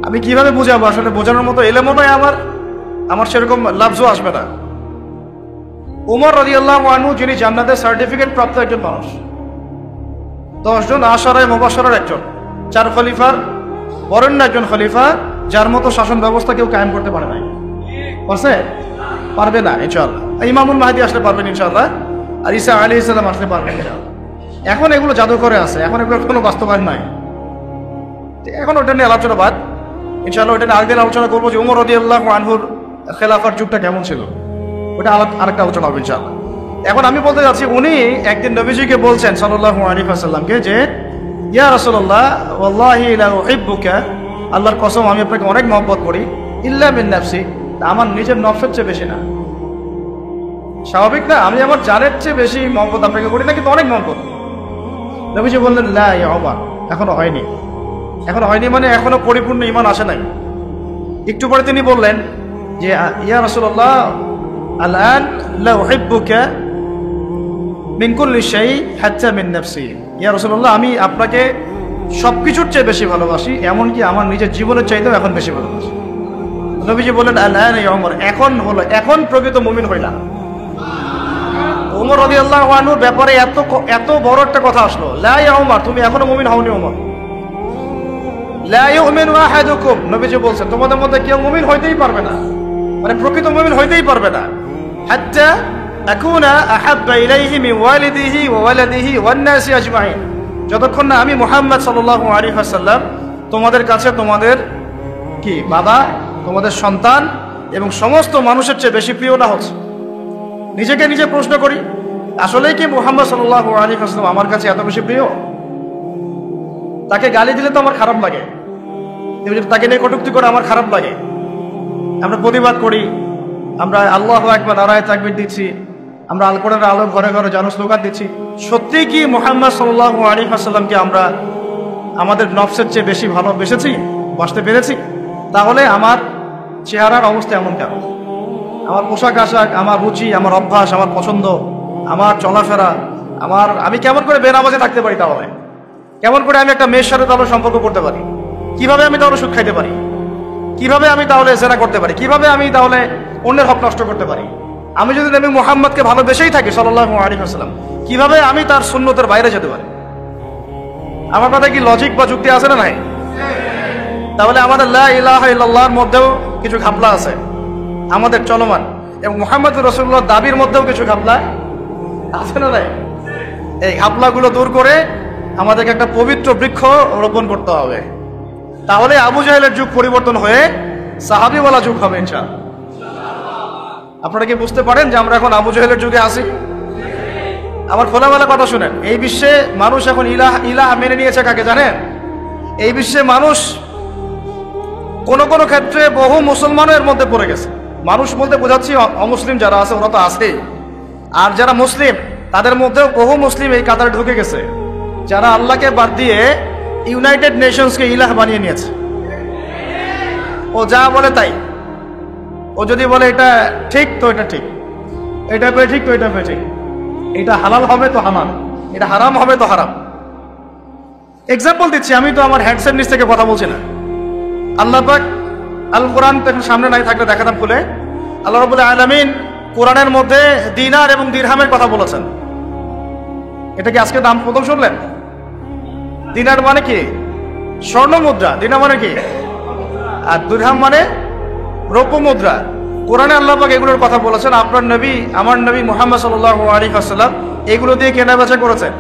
আমি কিভাবে বুঝাবো? আসলে বোঝানোর মতো এলেমও নয় আমার সেরকম লাফজও আসবে না। উমর রাদিয়াল্লাহু আনহু, যিনি জান্নাতের সার্টিফিকেট প্রাপ্ত একজন মানুষ, 10 জন আশারায়ে মুবাশশারার একজন, 4 খলিফার বরেণ্য একজন খলিফা, যার মতো শাসন ব্যবস্থা কেউ কায়েম করতে পারে নাই। পারছে? পারবে না ইনশাআল্লাহ। ইমামুল মাহদী আসলে পারবেন ইনশাআল্লাহ, আর ঈসা আলাইহিস সালাম আসলে পারবেন ইনশাআল্লাহ। এখন এগুলো জাদুঘরে আছে, এখন এগুলো কোনো বাস্তবায়ন নাই। এখন ওটা নিয়ে আলোচনা বাদ, ইনশাআল্লাহ ওটা নিয়ে আরেকদিন আলোচনা করবো যে উমর রাদিয়াল্লাহু আনহুর খেলাফার যুগটা কেমন ছিল, ওটা আরেকটা আলোচনা হবে ইনশাআল্লাহ। এখন আমি বলতে যাচ্ছি, উনি একদিন নবীজিকে বলছেন সাল্লাল্লাহু আলাইহি ওয়াসাল্লামকে যে ইয়া রাসূলুল্লাহ ওয়াল্লাহি লা উহিব্বুকা, আল্লাহর কসম আমি আপনাকে অনেক মহব্বত করি, ইল্লা মিন নাফসি, আমার নিজের নফসের চেয়ে বেশি না। স্বাভাবিক না? আমি আমার জানের চেয়ে বেশি মহব্বত আপনাকে করি না, কিন্তু অনেক মহব্বত। নবীজি বললেন লা ইয়া উমর, এখনো হয়নি। এখনো হয়নি মানে এখনো পরিপূর্ণ ঈমান আসে নাই। একটু পরে তিনি বললেন যে ইয়া রাসূলুল্লাহ আলআন লা উহিব্বুকা মিন কুল্লি শাই হাত্তা মিন নাফসি, ইয়া রাসূলুল্লাহ আমি আপনাকে সবকিছুর চেয়ে বেশি ভালোবাসি, এমনকি আমার নিজের জীবনের চাইতেও এখন বেশি ভালোবাসি। নবীজি বললেন আলআন ইয়া উমর, এখন প্রকৃত মুমিন হইলাম। উমর রাদিয়াল্লাহু আনহুর ব্যাপারে এত বড় একটা কথা আসলো, লা ইয়া উমর, তুমি এখনো মুমিন হওনি উমর। লা ইউমিনু আহাদুকুম, নবীজি বলছেন তোমাদের মধ্যে কেউ মুমিন হইতেই পারবে না, মানে প্রকৃত মুমিন হইতেই পারবে না, হাত্তা আকুনা আহাব্বা ইলাইহি মিন ওয়ালিদিহি ওয়া ওয়ালাদিহি ওয়ান নাসি আজমাইন, যতক্ষণ না আমি মুহাম্মদ সাল্লাল্লাহু আলাইহি ওয়াসাল্লাম তোমাদের কাছে তোমাদের কি বাবা, তোমাদের সন্তান এবং সমস্ত মানুষের চেয়ে বেশি প্রিয় না হচ্ছে। নিজেকে নিজে প্রশ্ন করি, আসলেই কি মুহাম্মদ সাল্লাল্লাহু আলাইহি ওয়াসাল্লাম আমার কাছে এত বেশি প্রিয়? তাকে গালি দিলে তো আমার খারাপ লাগে, তাকে নিয়ে কটূক্তি করে আমার খারাপ লাগে। আমরা প্রতিবাদ করি, আমরা আল্লাহু আকবার নারায়ে তাকবীর দিচ্ছি, আমরা আল কোরআনের আলো ঘরে ঘরে জানো স্লোগান দিচ্ছি। সত্যি কি মুহাম্মদ সাল্লাল্লাহু আলাইহি ওয়াসাল্লামকে আমরা আমাদের নফসের চেয়ে বেশি ভালোবেসেছি, বাসতে পেরেছি? তাহলে আমার চেহারার অবস্থা এমন কেন? আমার পোশাক আশাক, আমার রুচি, আমার অভ্যাস, আমার পছন্দ, আমার চলাফেরা, আমি কেমন করে বেনামাজে থাকতে পারি? তাহলে কেমন করে আমি একটা মেয়ের সাথে তাহলে সম্পর্ক করতে পারি? কিভাবে আমি তাহলে সুদ খাইতে পারি? কিভাবে আমি তাহলে জেনা করতে পারি? কিভাবে আমি তাহলে অন্যের হক নষ্ট করতে পারি? আমি যদি নবী মুহাম্মদকে ভালোবেসেই থাকি সাল্লাল্লাহু আলাইহি ওয়াসাল্লাম, কিভাবে আমি তার সুন্নতের বাইরে যেতে পারি? আমার কথা কি লজিক বা যুক্তি আছে না নাই? তাহলে আমাদের লা ইলাহা ইল্লাল্লাহর মধ্যেও কিছু ঘাপলা আছে আমাদের চলমান, এবং মুহাম্মদুর রাসূলুল্লাহর দাবির মধ্যেও কিছু ঘাপলা আছে না নাই? এই ঘাপলাগুলো দূর করে আমাদেরকে একটা পবিত্র বৃক্ষ রোপণ করতে হবে। তাহলে আবু জাহেলের যুগ পরিবর্তন হয়ে সাহাবীওয়ালা যুগ হবে ইনশাআল্লাহ। আপনারা কি বুঝতে পারেন যে আমরা এখন আবু জাহেলের যুগে আছি? আমার খোলামেলা কথা শুনেন, এই বিশ্বে মানুষ এখন ইলাহ মেনে নিয়েছে কাকে জানেন? এই বিশ্বে মানুষ কোন কোন ক্ষেত্রে বহু মুসলমানের মধ্যে পড়ে গেছে। মানুষ বলতে বোঝাচ্ছি অমুসলিম যারা আছে ওরা তো আছেই, আর যারা মুসলিম তাদের মধ্যেও বহু মুসলিম এই কাতারে ঢুকে গেছে, যারা আল্লাহকে বাদ দিয়ে ইউনাইটেড নেশনসকে ইলাহ বানিয়ে নিয়েছে। ও যা বলে তাই, ও যদি বলে এটা ঠিক তো এটা ঠিক, এটা ঠিক তো এটা ঠিক, এটা হালাল হবে তো হালাল, এটা হারাম হবে তো হারাম। এক্সাম্পল দিচ্ছি, আমি তো আমার হ্যান্ডসেট নিচ থেকে কথা বলছি না। আল্লাহ পাক আল কোরআন সামনে নাই থাকলে দেখাতাম খুলে। আল্লাহ রাব্বুল আলামিন কোরআনের মধ্যে দিনার এবং দিরহামের কথা বলেছেন। এটা কি আজকে দাম প্রথম শুনলেন? দিনার মানে কি? স্বর্ণ মুদ্রা। দিনার মানে কি? আর দিরহাম মানে রৌপ্য মুদ্রা। কোরআনে আল্লাহ পাক এগুলোর কথা বলেছেন। আপনার নবী, আমার নবী মুহাম্মদ সাল্লাল্লাহু আলাইহি ওয়াসাল্লাম এগুলো দিয়ে কেনা বেচা করেছেন।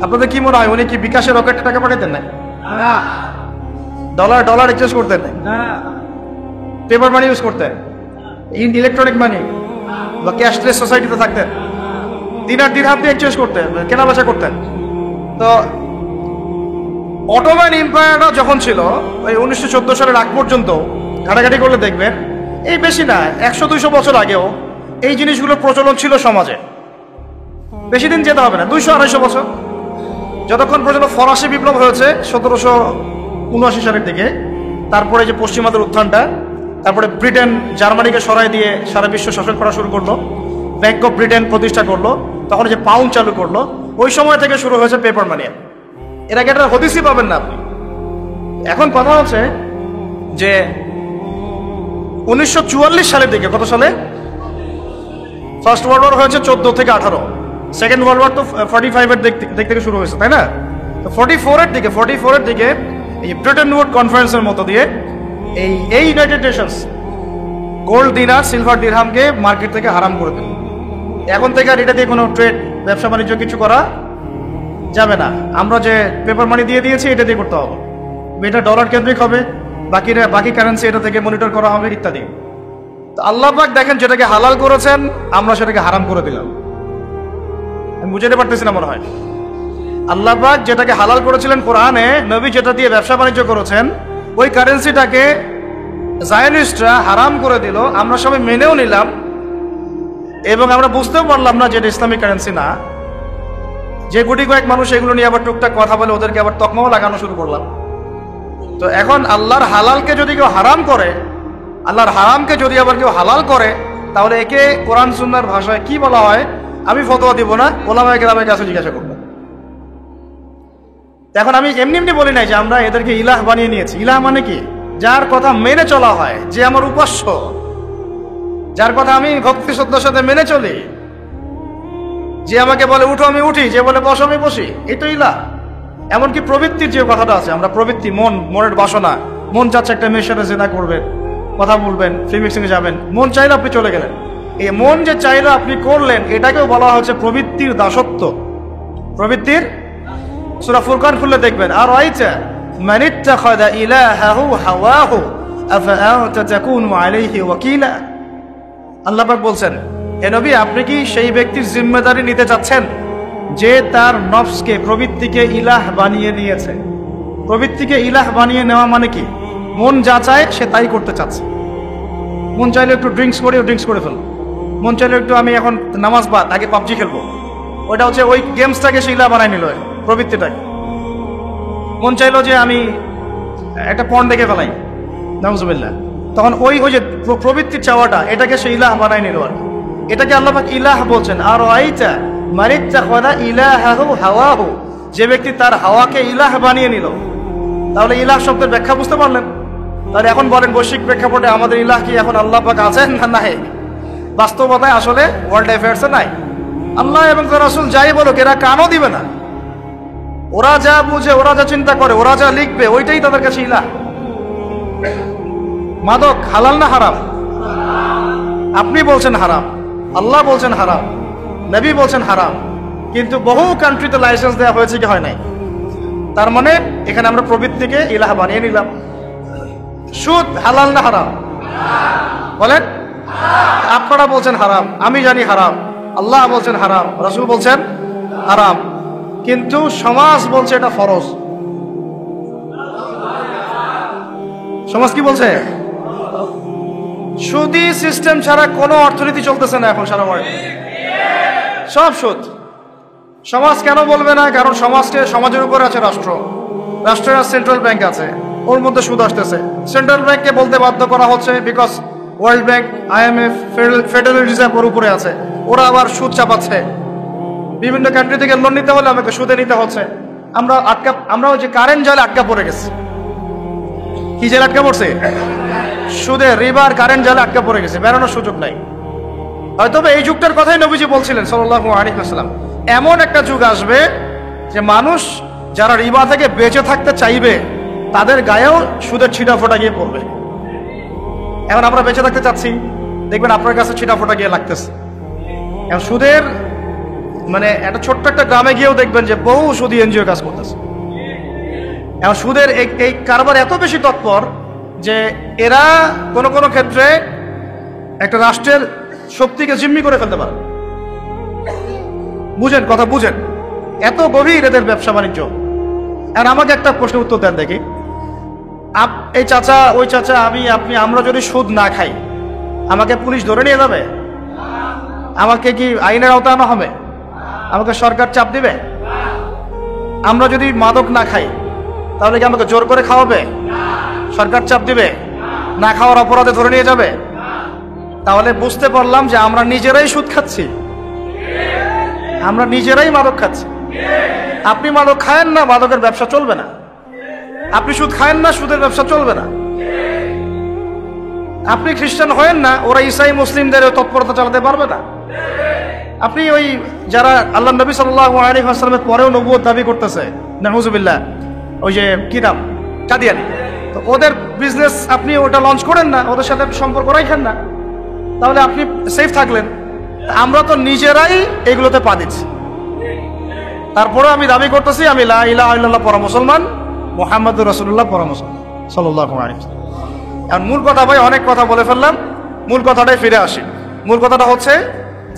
আপনাদের কি মনে হয় উনি কি বিকাশে রকেটে টাকা পাঠাতেন না? ডলার এক্সচেঞ্জ করতেন না? পেপার মানি ইউজ করতেন? ইলেকট্রনিক মানি বা ক্যাশলেস সোসাইটিতে থাকতেন? দিনার দিরহাম দিয়ে এক্সচেঞ্জ করতেন, কেনা বেচা করতেন। তো অটোমান এম্পায়াররা যখন ছিল ওই 1914 সালের আগ পর্যন্ত ঘাটাঘাটি করলে দেখবেন এই বেশি না 100-200 বছর আগেও এই জিনিসগুলোর প্রচলন ছিল সমাজে। বেশি দিন যেতে হবে না, 200-250 বছর। যতক্ষণ পর্যন্ত ফরাসি বিপ্লব হয়েছে 1779 সালের দিকে, তারপরে যে পশ্চিমাদের উত্থানটা, তারপরে ব্রিটেন জার্মানিকে সরাই দিয়ে সারা বিশ্ব শাসন করা শুরু করলো, ব্যাংক অফ ব্রিটেন প্রতিষ্ঠা করলো, তখন যে পাউন্ড চালু করলো, ওই সময় থেকে শুরু হয়েছে পেপার মানি। এর আগে একটা হদিসই পাবেন না আপনি। এখন কথা হচ্ছে যে 1944 সালের দিকে, কত সালে ফার্স্ট ওয়ার্ল্ড ওয়ার হয়েছে 14 থেকে 18, সেকেন্ড ওয়ার্ল্ড ওয়ার তো 45 এর দিক থেকে শুরু হয়েছে, তাই না? তো 44 এর দিকে এই ব্রিটেন উড কনফারেন্সের মতো দিয়ে এই ইউনাইটেড নেশনস গোল্ড দিনার সিলভার দিরহামকে মার্কেট থেকে হারাম করে দেবে। এখন থেকে আর এটা দিয়ে কোনো ট্রেড ব্যবসা বাণিজ্য কিছু করা যাবে না। আমরা যে পেপার মানি দিয়ে দিয়েছি এটা দিয়ে করতে হবে, এটা ডলার কেন্দ্রিক হবে, বাকি কারেন্সি এটা থেকে মনিটর করা হবে ইত্যাদি। তো আল্লাহ পাক দেখেন যেটাকে হালাল করেছেন আমরা সেটাকে হারাম করে দিলাম। আমি বুঝাতে পারতেছি না মনে হয়। আল্লাহ পাক যেটাকে হালাল করেছিলেন কোরআনে, নবী যেটা দিয়ে ব্যবসা বাণিজ্য করেছেন, ওই কারেন্সিটাকে জায়নিস্টরা হারাম করে দিল। আমরা সবাই মেনেও নিলাম এবং আমরা বুঝতেও পারলাম না যে এটা ইসলামিক কারেন্সি না। যে গুটি কয়েক মানুষ এগুলো নিয়ে আবার টুকটাক কথা বলে ওদেরকে আবার তকমাও লাগানো শুরু করলাম। তো এখন আল্লাহর হালালকে যদি কেউ হারাম করে, আল্লাহর হারামকে যদি আবার কেউ হালাল করে, তাহলে একে কোরআন সুন্নাহর ভাষায় কি বলা হয় আমি ফতোয়া দিব না, ওলামায়ে কেরামের কাছে জিজ্ঞাসা করব। এখন আমি এমনি বলি নাই যে আমরা এদেরকে ইলাহ বানিয়ে নিয়েছি। ইলাহ মানে কি? যার কথা মেনে চলা হয়, যে আমার উপাস্য, যার কথা আমি ভক্তি শ্রদ্ধার সাথে মেনে চলি, যে আমাকে বলে উঠো আমি উঠি, যে বলে বসো আমি বসি, এই তো ইলাহ। এমনকি প্রবৃত্তির যে কথাটা আছে, আমরা প্রবৃত্তি, মনের বাসনা, মন চাচ্ছে একটা মেয়ের সাথে জেনা করবেন, কথা বলবেন, ফ্রি মিক্সিং এ যাবেন, মন চাইলে আপনি চলে গেলেন, এই মন যে চাইলো আপনি করলেন, এটাকেও বলা হচ্ছে প্রবৃত্তির দাসত্ব। প্রবৃত্তির সূরা ফুরকান খুললে দেখবেন, আর আইতা মান ইত্তাখাযা ইলাহাহু হাওয়াহু আফা আনতা তাকুনু আলাইহি ওয়াকিলা। আল্লাহ পাক বলছেন, হে নবী, আপনি কি সেই ব্যক্তির জিম্মেদারি নিতে চাচ্ছেন যে তার নফসকে, প্রবৃত্তিকে ইলাহ বানিয়ে নিয়েছে? প্রবৃত্তিকে ইলাহ বানিয়ে নেওয়া মানে কি? মন যা চায় সে তাই করতে চাচ্ছে। মন চাইলে একটু ড্রিঙ্কস করে ফেলবো, মন চাইলে একটু আমি এখন নামাজ বাদ আগে পাবজি খেলবো, ওটা হচ্ছে ওই গেমসটাকে সে ইলাহ বানায় নিল, প্রবৃত্তিটাকে। মন চাইলো যে আমি একটা পর্ন দেখে ফেলাই, নাউজুবিল্লাহ, তখন ওই যে প্রবৃত্তির চাওয়াটা, এটাকে সে ইলাহ বানায় নিল। এটাকে আল্লাহ পাক ইলাহ বলছেন। আর আইতা মান ইত্তাখাযা ইলাহাহু হাওয়াহু, যে ব্যক্তি তার হাওয়াকে ইলাহ বানিয়ে নিল। তাহলে ইলাহ শব্দের ব্যাখ্যা বুঝতে পারলেন? তাহলে এখন বলেন, বৈশ্বিক প্রেক্ষাপটে আমাদের ইলাহ কি এখন আল্লাহ পাক আছেন না নাই? বাস্তবতায় আসলে ওয়ার্ল্ড অ্যাফেয়ার্সে নাই। আল্লাহ এবং তার রাসূল যাই বলুক, এরা কানও দিবে না। ওরা যা বুঝে, ওরা যা চিন্তা করে, ওরা যা লিখবে, ওইটাই তাদের কাছে ইলাহ। মাদক হালাল না হারাম? আপনি বলছেন হারাম, আল্লাহ বলছেন হারাম, নবী বলছেন হারাম, কিন্তু বহু কান্ট্রিতে লাইসেন্স দেওয়া হয়েছে কি হয় নাই? তার মানে এখানে আমরা প্রবৃত্তিকে ইলাহ বানিয়ে নিলাম। সুদ হালাল না হারাম? বলেন। আপনারা বলছেন হারাম, আমি জানি হারাম, আল্লাহ বলছেন হারাম, রাসূল বলছেন হারাম, কিন্তু সমাজ বলছে এটা ফরজ। সমাজ কি বলছে? সুদী সিস্টেম ছাড়া কোনো অর্থনীতি চলতেছে না এখন সারা ওয়ার্ল্ডে, সব সুদ। সমাজ কেন বলবে না? কারণ সমাজের উপর আছে রাষ্ট্র, রাষ্ট্রের সেন্ট্রাল ব্যাংক আছে, ওর মধ্যে সুদ আসতেছে। সেন্ট্রাল ব্যাংককে বলতে বাধ্য করা হচ্ছে, because World Bank, IMF, Federal Reserve ওর উপরে আছে, ওরা আবার সুদ চাপাচ্ছে। বিভিন্ন কান্ট্রি থেকে লোন নিতে হলে আমাকে সুদে নিতে হচ্ছে। আমরা ওই যে কারেন্ট জালে আটকা পড়ে গেছি। কি জালে আটকা পড়ছে? সুদে, রিবার, কারেন্ট জালে আটকা পড়ে গেছে, বেরোনোর সুযোগ নাই। হয়তো এই যুগটার কথাই নবীজি বলছিলেন সাল্লাল্লাহু আলাইহি ওয়াসাল্লাম, এমন একটা যুগ আসবে যে মানুষ যারা রিবা থেকে বেঁচে থাকতে চাইবে তাদের গায়েও সুদের ছিটা ফোটা গিয়ে পড়বে। এখন আমরা বেঁচে থাকতে চাচ্ছি, দেখবেন আপনার কাছে ছিটা ফোটা গিয়ে লাগতেছে। এখন সুদের মানে একটা ছোট্ট একটা গ্রামে গিয়েও দেখবেন যে বহু সুদী এনজিও কাজ করতেছে। এখন সুদের এই কারবার এত বেশি তৎপর যে এরা কোনো কোনো ক্ষেত্রে একটা রাষ্ট্রের শক্তিকে জিম্মি করে ফেলতে পারে। বুঝেন, কথা বুঝেন, এত গভীর এদের ব্যবসা বাণিজ্য। আর আমাকে একটা প্রশ্নের উত্তর দেন দেখি, এই চাচা, ওই চাচা, আমি, আপনি, আমরা যদি সুদ না খাই আমাকে পুলিশ ধরে নিয়ে যাবে? আমাকে কি আইনের আওতায় আনা হবে? আমাকে সরকার চাপ দিবে? আমরা যদি মাদক না খাই তাহলে কি আমাকে জোর করে খাওয়াবে? সরকার চাপ দিবে? না খাওয়ার অপরাধে ধরে নিয়ে যাবে? তাহলে বুঝতে পারলাম যে আমরা নিজেরাই সুদ খাচ্ছি, আমরা নিজেরাই মাদক খাচ্ছি। আপনি মাদক খায়েন না, মাদকের ব্যবসা চলবে না। আপনি সুদ খায়েন না, সুদের ব্যবসা চলবে না। আপনি খ্রিস্টান হয়েন না, ওরা ইসাই মুসলিমদের তৎপরতা চালাতে পারবে না। আপনি ওই যারা আল্লাহ নবী সাল্লাল্লাহু আলাইহি ওয়াসাল্লামের পরেও নবুয়ত দাবি করতেছে, নাউজুবিল্লাহ, ওই যে কি নাম, কাদিয়ানি, তো ওদের বিজনেস আপনি ওটা লঞ্চ করেন না, ওদের সাথে সম্পর্ক রাখেন না, তাহলে আপনি সেফ থাকলেন। আমরা তো নিজেরাই এগুলোতে পা দিচ্ছি। তারপরে আমি দাবি করতেছি আমি লা ইলাহা ইল্লাল্লাহ পড়া মুসলমান, মুহাম্মাদুর রাসূলুল্লাহ পড়া মুসলমান সাল্লাল্লাহু আলাইহি ওয়াসাল্লাম। এখন মূল কথা, ভাই অনেক কথা বলে ফেললাম, মূল কথাটাই ফিরে আসি। মূল কথাটা হচ্ছে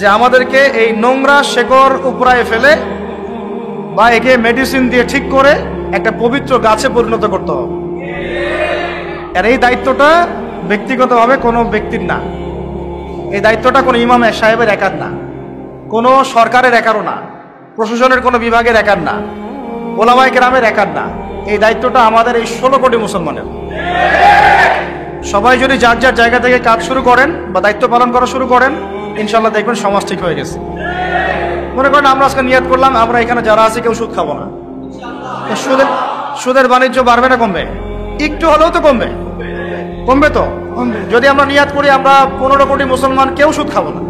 যে আমাদেরকে এই নোংরা শেকড় উপড়ায় ফেলে বা একে মেডিসিন দিয়ে ঠিক করে একটা পবিত্র গাছে পরিণত করতে হবে। আর এই দায়িত্বটা ব্যক্তিগতভাবে কোনো ব্যক্তির না, এই দায়িত্বটা কোনো ইমাম সাহেবের একার না, কোনো সরকারের একারও না, প্রশাসনের কোনো বিভাগের একার না, ওলামায়ে কেরামের একার না। এই দায়িত্বটা আমাদের এই 16 কোটি মুসলমানের। সবাই যদি যার যার জায়গা থেকে কাজ শুরু করেন বা দায়িত্ব পালন করা শুরু করেন, ইনশাল্লাহ দেখবেন সমাজ ঠিক হয়ে গেছে। মনে করেন আমরা আজকে নিয়ত করলাম আমরা এখানে যারা আছে কেউ সুদ খাবো না, সুদের বাণিজ্য বাড়বে না কমবে? একটু হলেও তো কমবে, কমবে তো। যদি আমরা নিয়াত করি আমরা 15 কোটি মুসলমান কেউ সুদ খাবো না,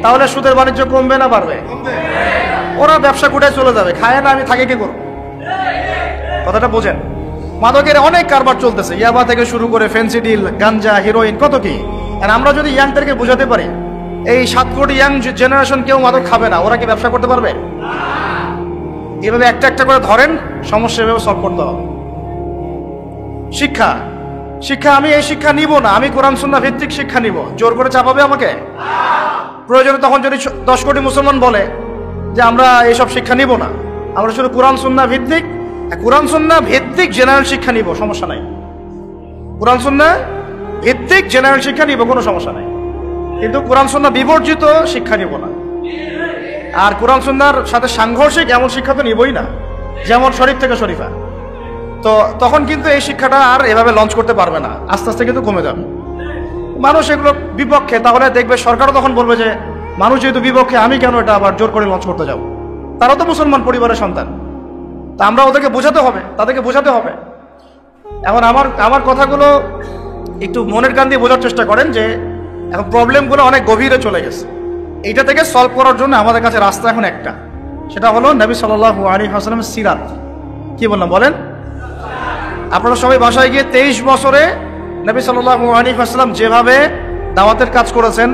তাহলে সুদের বাণিজ্য কমবে না বাড়বে? ওরা ব্যবসা কোটায় চলে যাবে, খায় না, আমি থাকি কি করবো? কথাটা বোঝেন। মাদকের অনেক কারবার চলতেছে, ইয়াবা থেকে শুরু করে ফেন্সিডিল, গাঞ্জা, হিরোইন, কত কি। আর আমরা যদি ইয়াংদেরকে বোঝাতে পারি এই 7 কোটি ইয়াং জেনারেশন কেউ মাদক খাবে না, ওরা কি ব্যবসা করতে পারবে? এভাবে একটা একটা করে ধরেন, সমস্যা এভাবে সলভ করতে হবে। শিক্ষা, শিক্ষা আমি এই শিক্ষা নিব না, আমি কোরআন সুন্নাহ ভিত্তিক শিক্ষা নিব। জোর করে চাপাবে আমাকে? প্রয়োজনে তখন যদি 10 কোটি মুসলমান বলে যে আমরা এইসব শিক্ষা নিব না, আমরা শুধু কোরআন সুন্নাহ ভিত্তিক জেনারেল শিক্ষা নিব, সমস্যা নাই। কোরআন সুন্নাহ ভিত্তিক জেনারেল শিক্ষা নিব, কোনো সমস্যা নাই। কিন্তু কোরআন সুন্নাহ বিবর্জিত শিক্ষা নিব না। আর কোরআন সুন্নাহর সাথে সাংঘর্ষিক এমন শিক্ষা তো নিবই না, যেমন শরীফ থেকে শরীফা। তো তখন কিন্তু এই শিক্ষাটা আর এভাবে লঞ্চ করতে পারবে না, আস্তে আস্তে কিন্তু কমে যাবে। মানুষ এগুলো বিপক্ষে, তাহলে দেখবে সরকারও তখন বলবে যে মানুষ যেহেতু বিপক্ষে, আমি কেন এটা আবার জোর করে লঞ্চ করতে যাব? তারাও তো মুসলমান পরিবারের সন্তান, তা আমরা ওদেরকে বোঝাতে হবে, তাদেরকে বোঝাতে হবে। এখন আমার কথাগুলো একটু মনের কান দিয়ে বোঝার চেষ্টা করেন যে এখন প্রবলেমগুলো অনেক গভীরে চলে গেছে। এইটা থেকে সলভ করার জন্য আমাদের কাছে রাস্তা এখন একটা, সেটা হলো নবী সাল্লাল্লাহু আলাইহি ওয়াসাল্লামের সিরাত। কি বললাম বলেন? আপনারা সবাই বাসায় গিয়ে 23 বছরে নবী সাল্লাল্লাহু আলাইহি ওয়াসাল্লাম যেভাবে দাওয়াতের কাজ করেছেন,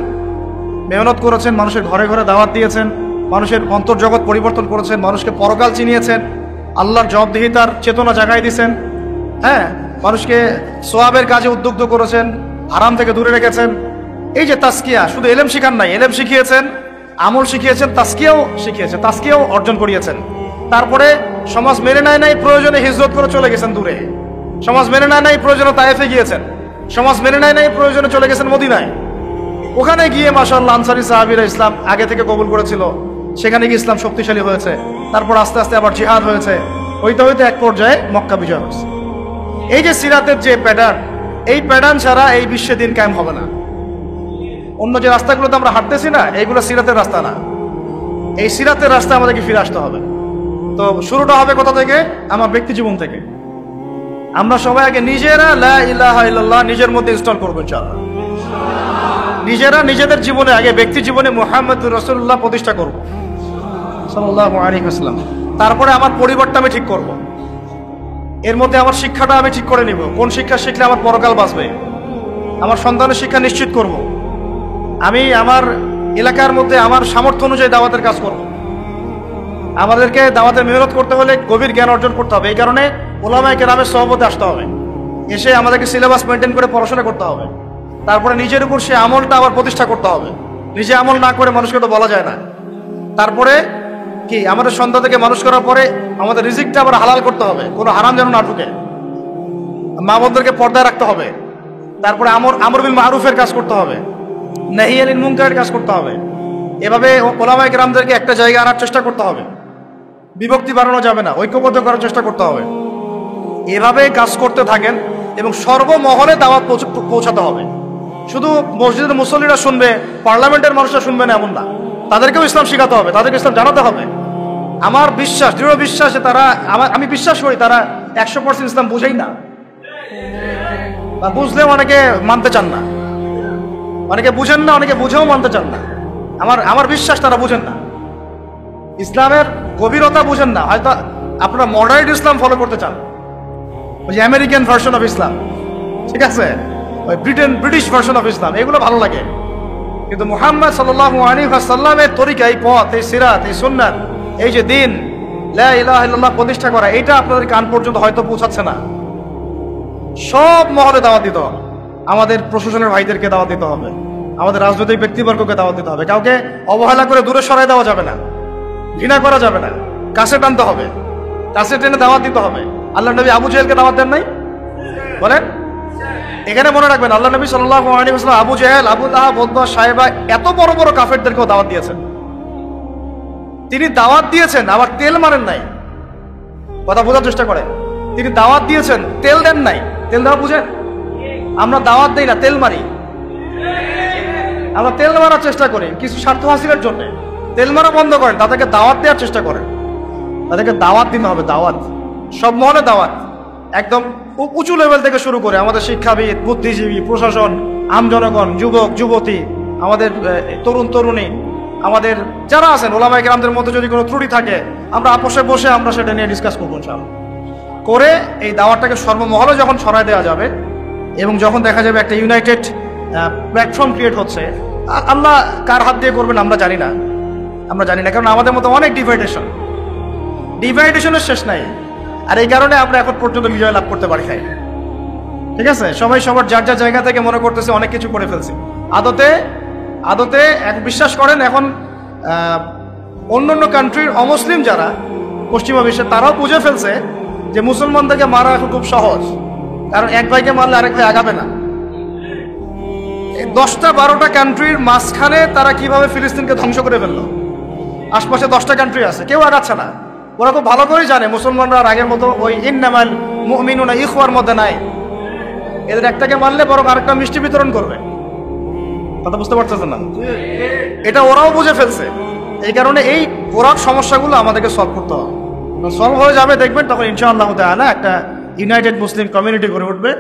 মেহনত করেছেন, মানুষের ঘরে ঘরে দাওয়াত দিয়েছেন, মানুষের অন্তর্জগৎ পরিবর্তন করেছেন, মানুষকে পরকাল চিনিয়েছেন, আল্লাহর জবাবদিহিতার চেতনা জাগাই দিয়েছেন, হ্যাঁ, মানুষকে সোয়াবের কাজে উদ্বুদ্ধ করেছেন, হারাম থেকে দূরে রেখেছেন। এই যে তাসকিয়া, শুধু এলেম শিখান নাই, এলেম শিখিয়েছেন, আমল শিখিয়েছেন, তাসকিয়াও শিখিয়েছেন, তাসকিয়াও অর্জন করিয়েছেন। তারপরে সমাজ মেনে নেয় নাই, প্রয়োজনে হিজরত করে চলে গেছেন দূরে। সমাজ মেনে নেয় নাই, প্রয়োজনে তায়েফে গিয়েছেন। সমাজ মেনে নেয় নাই, প্রয়োজনে চলে গেছেন মদিনায়। ওখানে গিয়ে মাশাআল্লাহ আনসারী সাহাবীরা ইসলাম আগে থেকে কবুল করেছিল, সেখানে গিয়ে ইসলাম শক্তিশালী হয়েছে। তারপর আস্তে আস্তে আবার জিহাদ হয়েছে, হইতে হইতে এক পর্যায়ে মক্কা বিজয় হয়েছে। এই যে সিরাতের যে প্যাটার্ন, এই প্যাটার্ন ছাড়া এই বিশ্বে দিন কায়েম হবে না। অন্য যে রাস্তাগুলোতে আমরা হাঁটতেছি না, এইগুলো সিরাতের রাস্তা না। এই সিরাতের রাস্তা আমাদেরকে ফিরে আসতে হবে। তো শুরুটা হবে কোথা থেকে? আমার ব্যক্তি জীবন থেকে। আমরা সবাই আগে নিজেরা লা ইলাহা ইল্লাল্লাহ নিজের মধ্যে ইনস্টল করবো ইনশাআল্লাহ। নিজেরা নিজেদের জীবনে আগে, ব্যক্তি জীবনে মুহাম্মদুর রাসূলুল্লাহ প্রতিষ্ঠা করব সাল্লাল্লাহু আলাইহি ওয়াসাল্লাম। তারপরে আমার পরিবারটা আমি ঠিক করব, এর মধ্যে আমার শিক্ষাটা আমি ঠিক করে নিব, কোন শিক্ষা শিখলে আমার পরকাল বাঁচবে। আমার সন্তানের শিক্ষা নিশ্চিত করব। আমি আমার এলাকার মধ্যে আমার সামর্থ্য অনুযায়ী দাওয়াতের কাজ করব। আমাদেরকে দাওয়াতের মেহনত করতে হলে গভীর জ্ঞান অর্জন করতে হবে। এই কারণে উলামায়ে কেরামের সহবতে আসতে হবে, এসে আমাদেরকে সিলেবাস মেনটেন করে পড়াশোনা করতে হবে। তারপরে নিজের উপর সে আমলটা আবার প্রতিষ্ঠা করতে হবে। নিজে আমল না করে মানুষকে তো বলা যায় না। তারপরে কি, আমাদের সন্তানদেরকে মানুষ করার পরে আমাদের রিজিকটা আবার হালাল করতে হবে, কোনো হারাম যেন না ঢুকে। মা বোনদেরকে পর্দায় রাখতে হবে। তারপরে আমর বিল মারুফের কাজ করতে হবে, নাহি আনিল মুনকারের কাজ করতে হবে। এভাবে উলামায়ে কেরামদেরকে একটা জায়গায় আনার চেষ্টা করতে হবে। বিভক্তি বাড়ানো যাবে না, ঐক্যবদ্ধ করার চেষ্টা করতে হবে। এভাবে কাজ করতে থাকেন এবং সর্বমহলে দাওয়াত পৌঁছাতে হবে। শুধু মসজিদের মুসল্লিরা শুনবে, পার্লামেন্টের মানুষরা শুনবে না এমন না, তাদেরকেও ইসলাম শেখাতে হবে, তাদেরকে ইসলাম জানাতে হবে। আমার বিশ্বাস, দৃঢ় বিশ্বাস, তারা আমি বিশ্বাস করি তারা 100% ইসলাম বুঝেই না, বা বুঝলেও অনেকে মানতে চান না, অনেকে বুঝেন না, অনেকে বুঝেও মানতে চান না। আমার বিশ্বাস তারা বুঝেন না, ইসলামের গভীরতা বুঝেন না। হয়তো আপনারা মডারেট ইসলাম ফলো করতে চান, ওই যে আমেরিকান ভার্সন অফ ইসলাম, ঠিক আছে, ওই ব্রিটিশ ভার্সন অফ ইসলাম, এগুলো ভালো লাগে। কিন্তু মুহাম্মদ সাল্লাল্লাহু আলাইহি ওয়াসাল্লামের তরিকা, এই পথ, এই সিরাত, এই সুন্নাত, এই যে দিন লা ইলাহা ইল্লাল্লাহ প্রতিষ্ঠা করা, এটা আপনাদের কান পর্যন্ত হয়তো পৌঁছাচ্ছে না। সব মহলে দাওয়াত দিতে হবে, আমাদের প্রশাসনের ভাইদেরকে দাওয়াত দিতে হবে, আমাদের রাজনৈতিক ব্যক্তিবর্গকে দাওয়াত দিতে হবে। কাউকে অবহেলা করে দূরে সরাই দেওয়া যাবে না, ঘৃণা করা যাবে না, কাছে টানতে হবে, কাছে টেনে দাওয়াত দিতে হবে। আল্লাহ নবী আবু জেহেলকে দাওয়াত দেন নাই? বলেন। এখানে মনে রাখবেন, আল্লাহ নবী সাল্লাল্লাহু আলাইহি ওয়াসাল্লাম আবু জেহেল, আবু লাহাব, উতবা, সাইবা, এত বড় বড় কাফেরদেরকেও দাওয়াত দিয়েছেন। তিনি দাওয়াত দিয়েছেন, আবার তেল মারেন নাই। কথা বোঝার চেষ্টা করেন, তিনি দাওয়াত দিয়েছেন, তেল দেন নাই। তেল দেওয়া বুঝেন? আমরা দাওয়াত দেই না, তেল মারি। আমরা তেল মারার চেষ্টা করি কিছু স্বার্থ হাসিলের জন্য। তেল মারা বন্ধ করেন, তাদেরকে দাওয়াত দেওয়ার চেষ্টা করেন। তাদেরকে দাওয়াত দিতে হবে, দাওয়াত, সব মহলে দাওয়াত, একদম উঁচু লেভেল থেকে শুরু করে আমাদের শিক্ষাবিদ, বুদ্ধিজীবী, প্রশাসন, আমজনগণ, যুবক যুবতী, আমাদের তরুণ তরুণী, আমাদের যারা আছেন উলামায়ে কেরামদের মধ্যে যদি কোনো ত্রুটি থাকে, আমরা আপোষে বসে আমরা সেটা নিয়ে ডিসকাস করবো ইনশাআল্লাহ। করে এই দাওয়াতটাকে সর্বমহলে যখন ছড়ায় দেওয়া যাবে এবং যখন দেখা যাবে একটা ইউনাইটেড প্ল্যাটফর্ম ক্রিয়েট হচ্ছে, আল্লাহ কার হাত দিয়ে করবেন আমরা জানি না, কারণ আমাদের মতো অনেক ডিভাইডেশনের শেষ নাই। আর এই কারণে আমরা এখন পর্যন্ত বিজয় লাভ করতে পারি নাই। ঠিক আছে, সবাই সবার যার যার জায়গা থেকে মনে করতেছে অনেক কিছু করে ফেলছে। আদতে এক বিশ্বাস করেন এখন অন্যান্য কান্ট্রির অমুসলিম যারা পশ্চিমা বিশ্বে তারাও বুঝে ফেলছে যে মুসলমানদেরকে মারা এখন খুব সহজ, কারণ এক ভাইকে মারলে আরেক ভাই আগাবে না। 10টা-12টা কান্ট্রির মাঝখানে তারা কিভাবে ফিলিস্তিনকে ধ্বংস করে ফেললো। আশপাশে 10টা কান্ট্রি আছে, কেউ আগাচ্ছে না। ওরা খুব ভালো করেই জানে মুসলমানরা আর আগের মতো ওই ইন্নামাল মুমিনুনা ইখওয়ার মধ্যে নাই। এদের একটাকে মারলে বরং আরেকটা মিষ্টি বিতরণ করবে। কথা বুঝতে পারতেছেন না? এটা ওরাও বুঝে ফেলছে। এই কারণে এই পুরান সমস্যাগুলো আমাদেরকে সলভ করতে হবে। সলভ হয়ে যাবে দেখবেন, তখন ইনশাআল্লাহ তাআলা একটা ইউনাইটেড মুসলিম কমিউনিটি গড়ে উঠবে।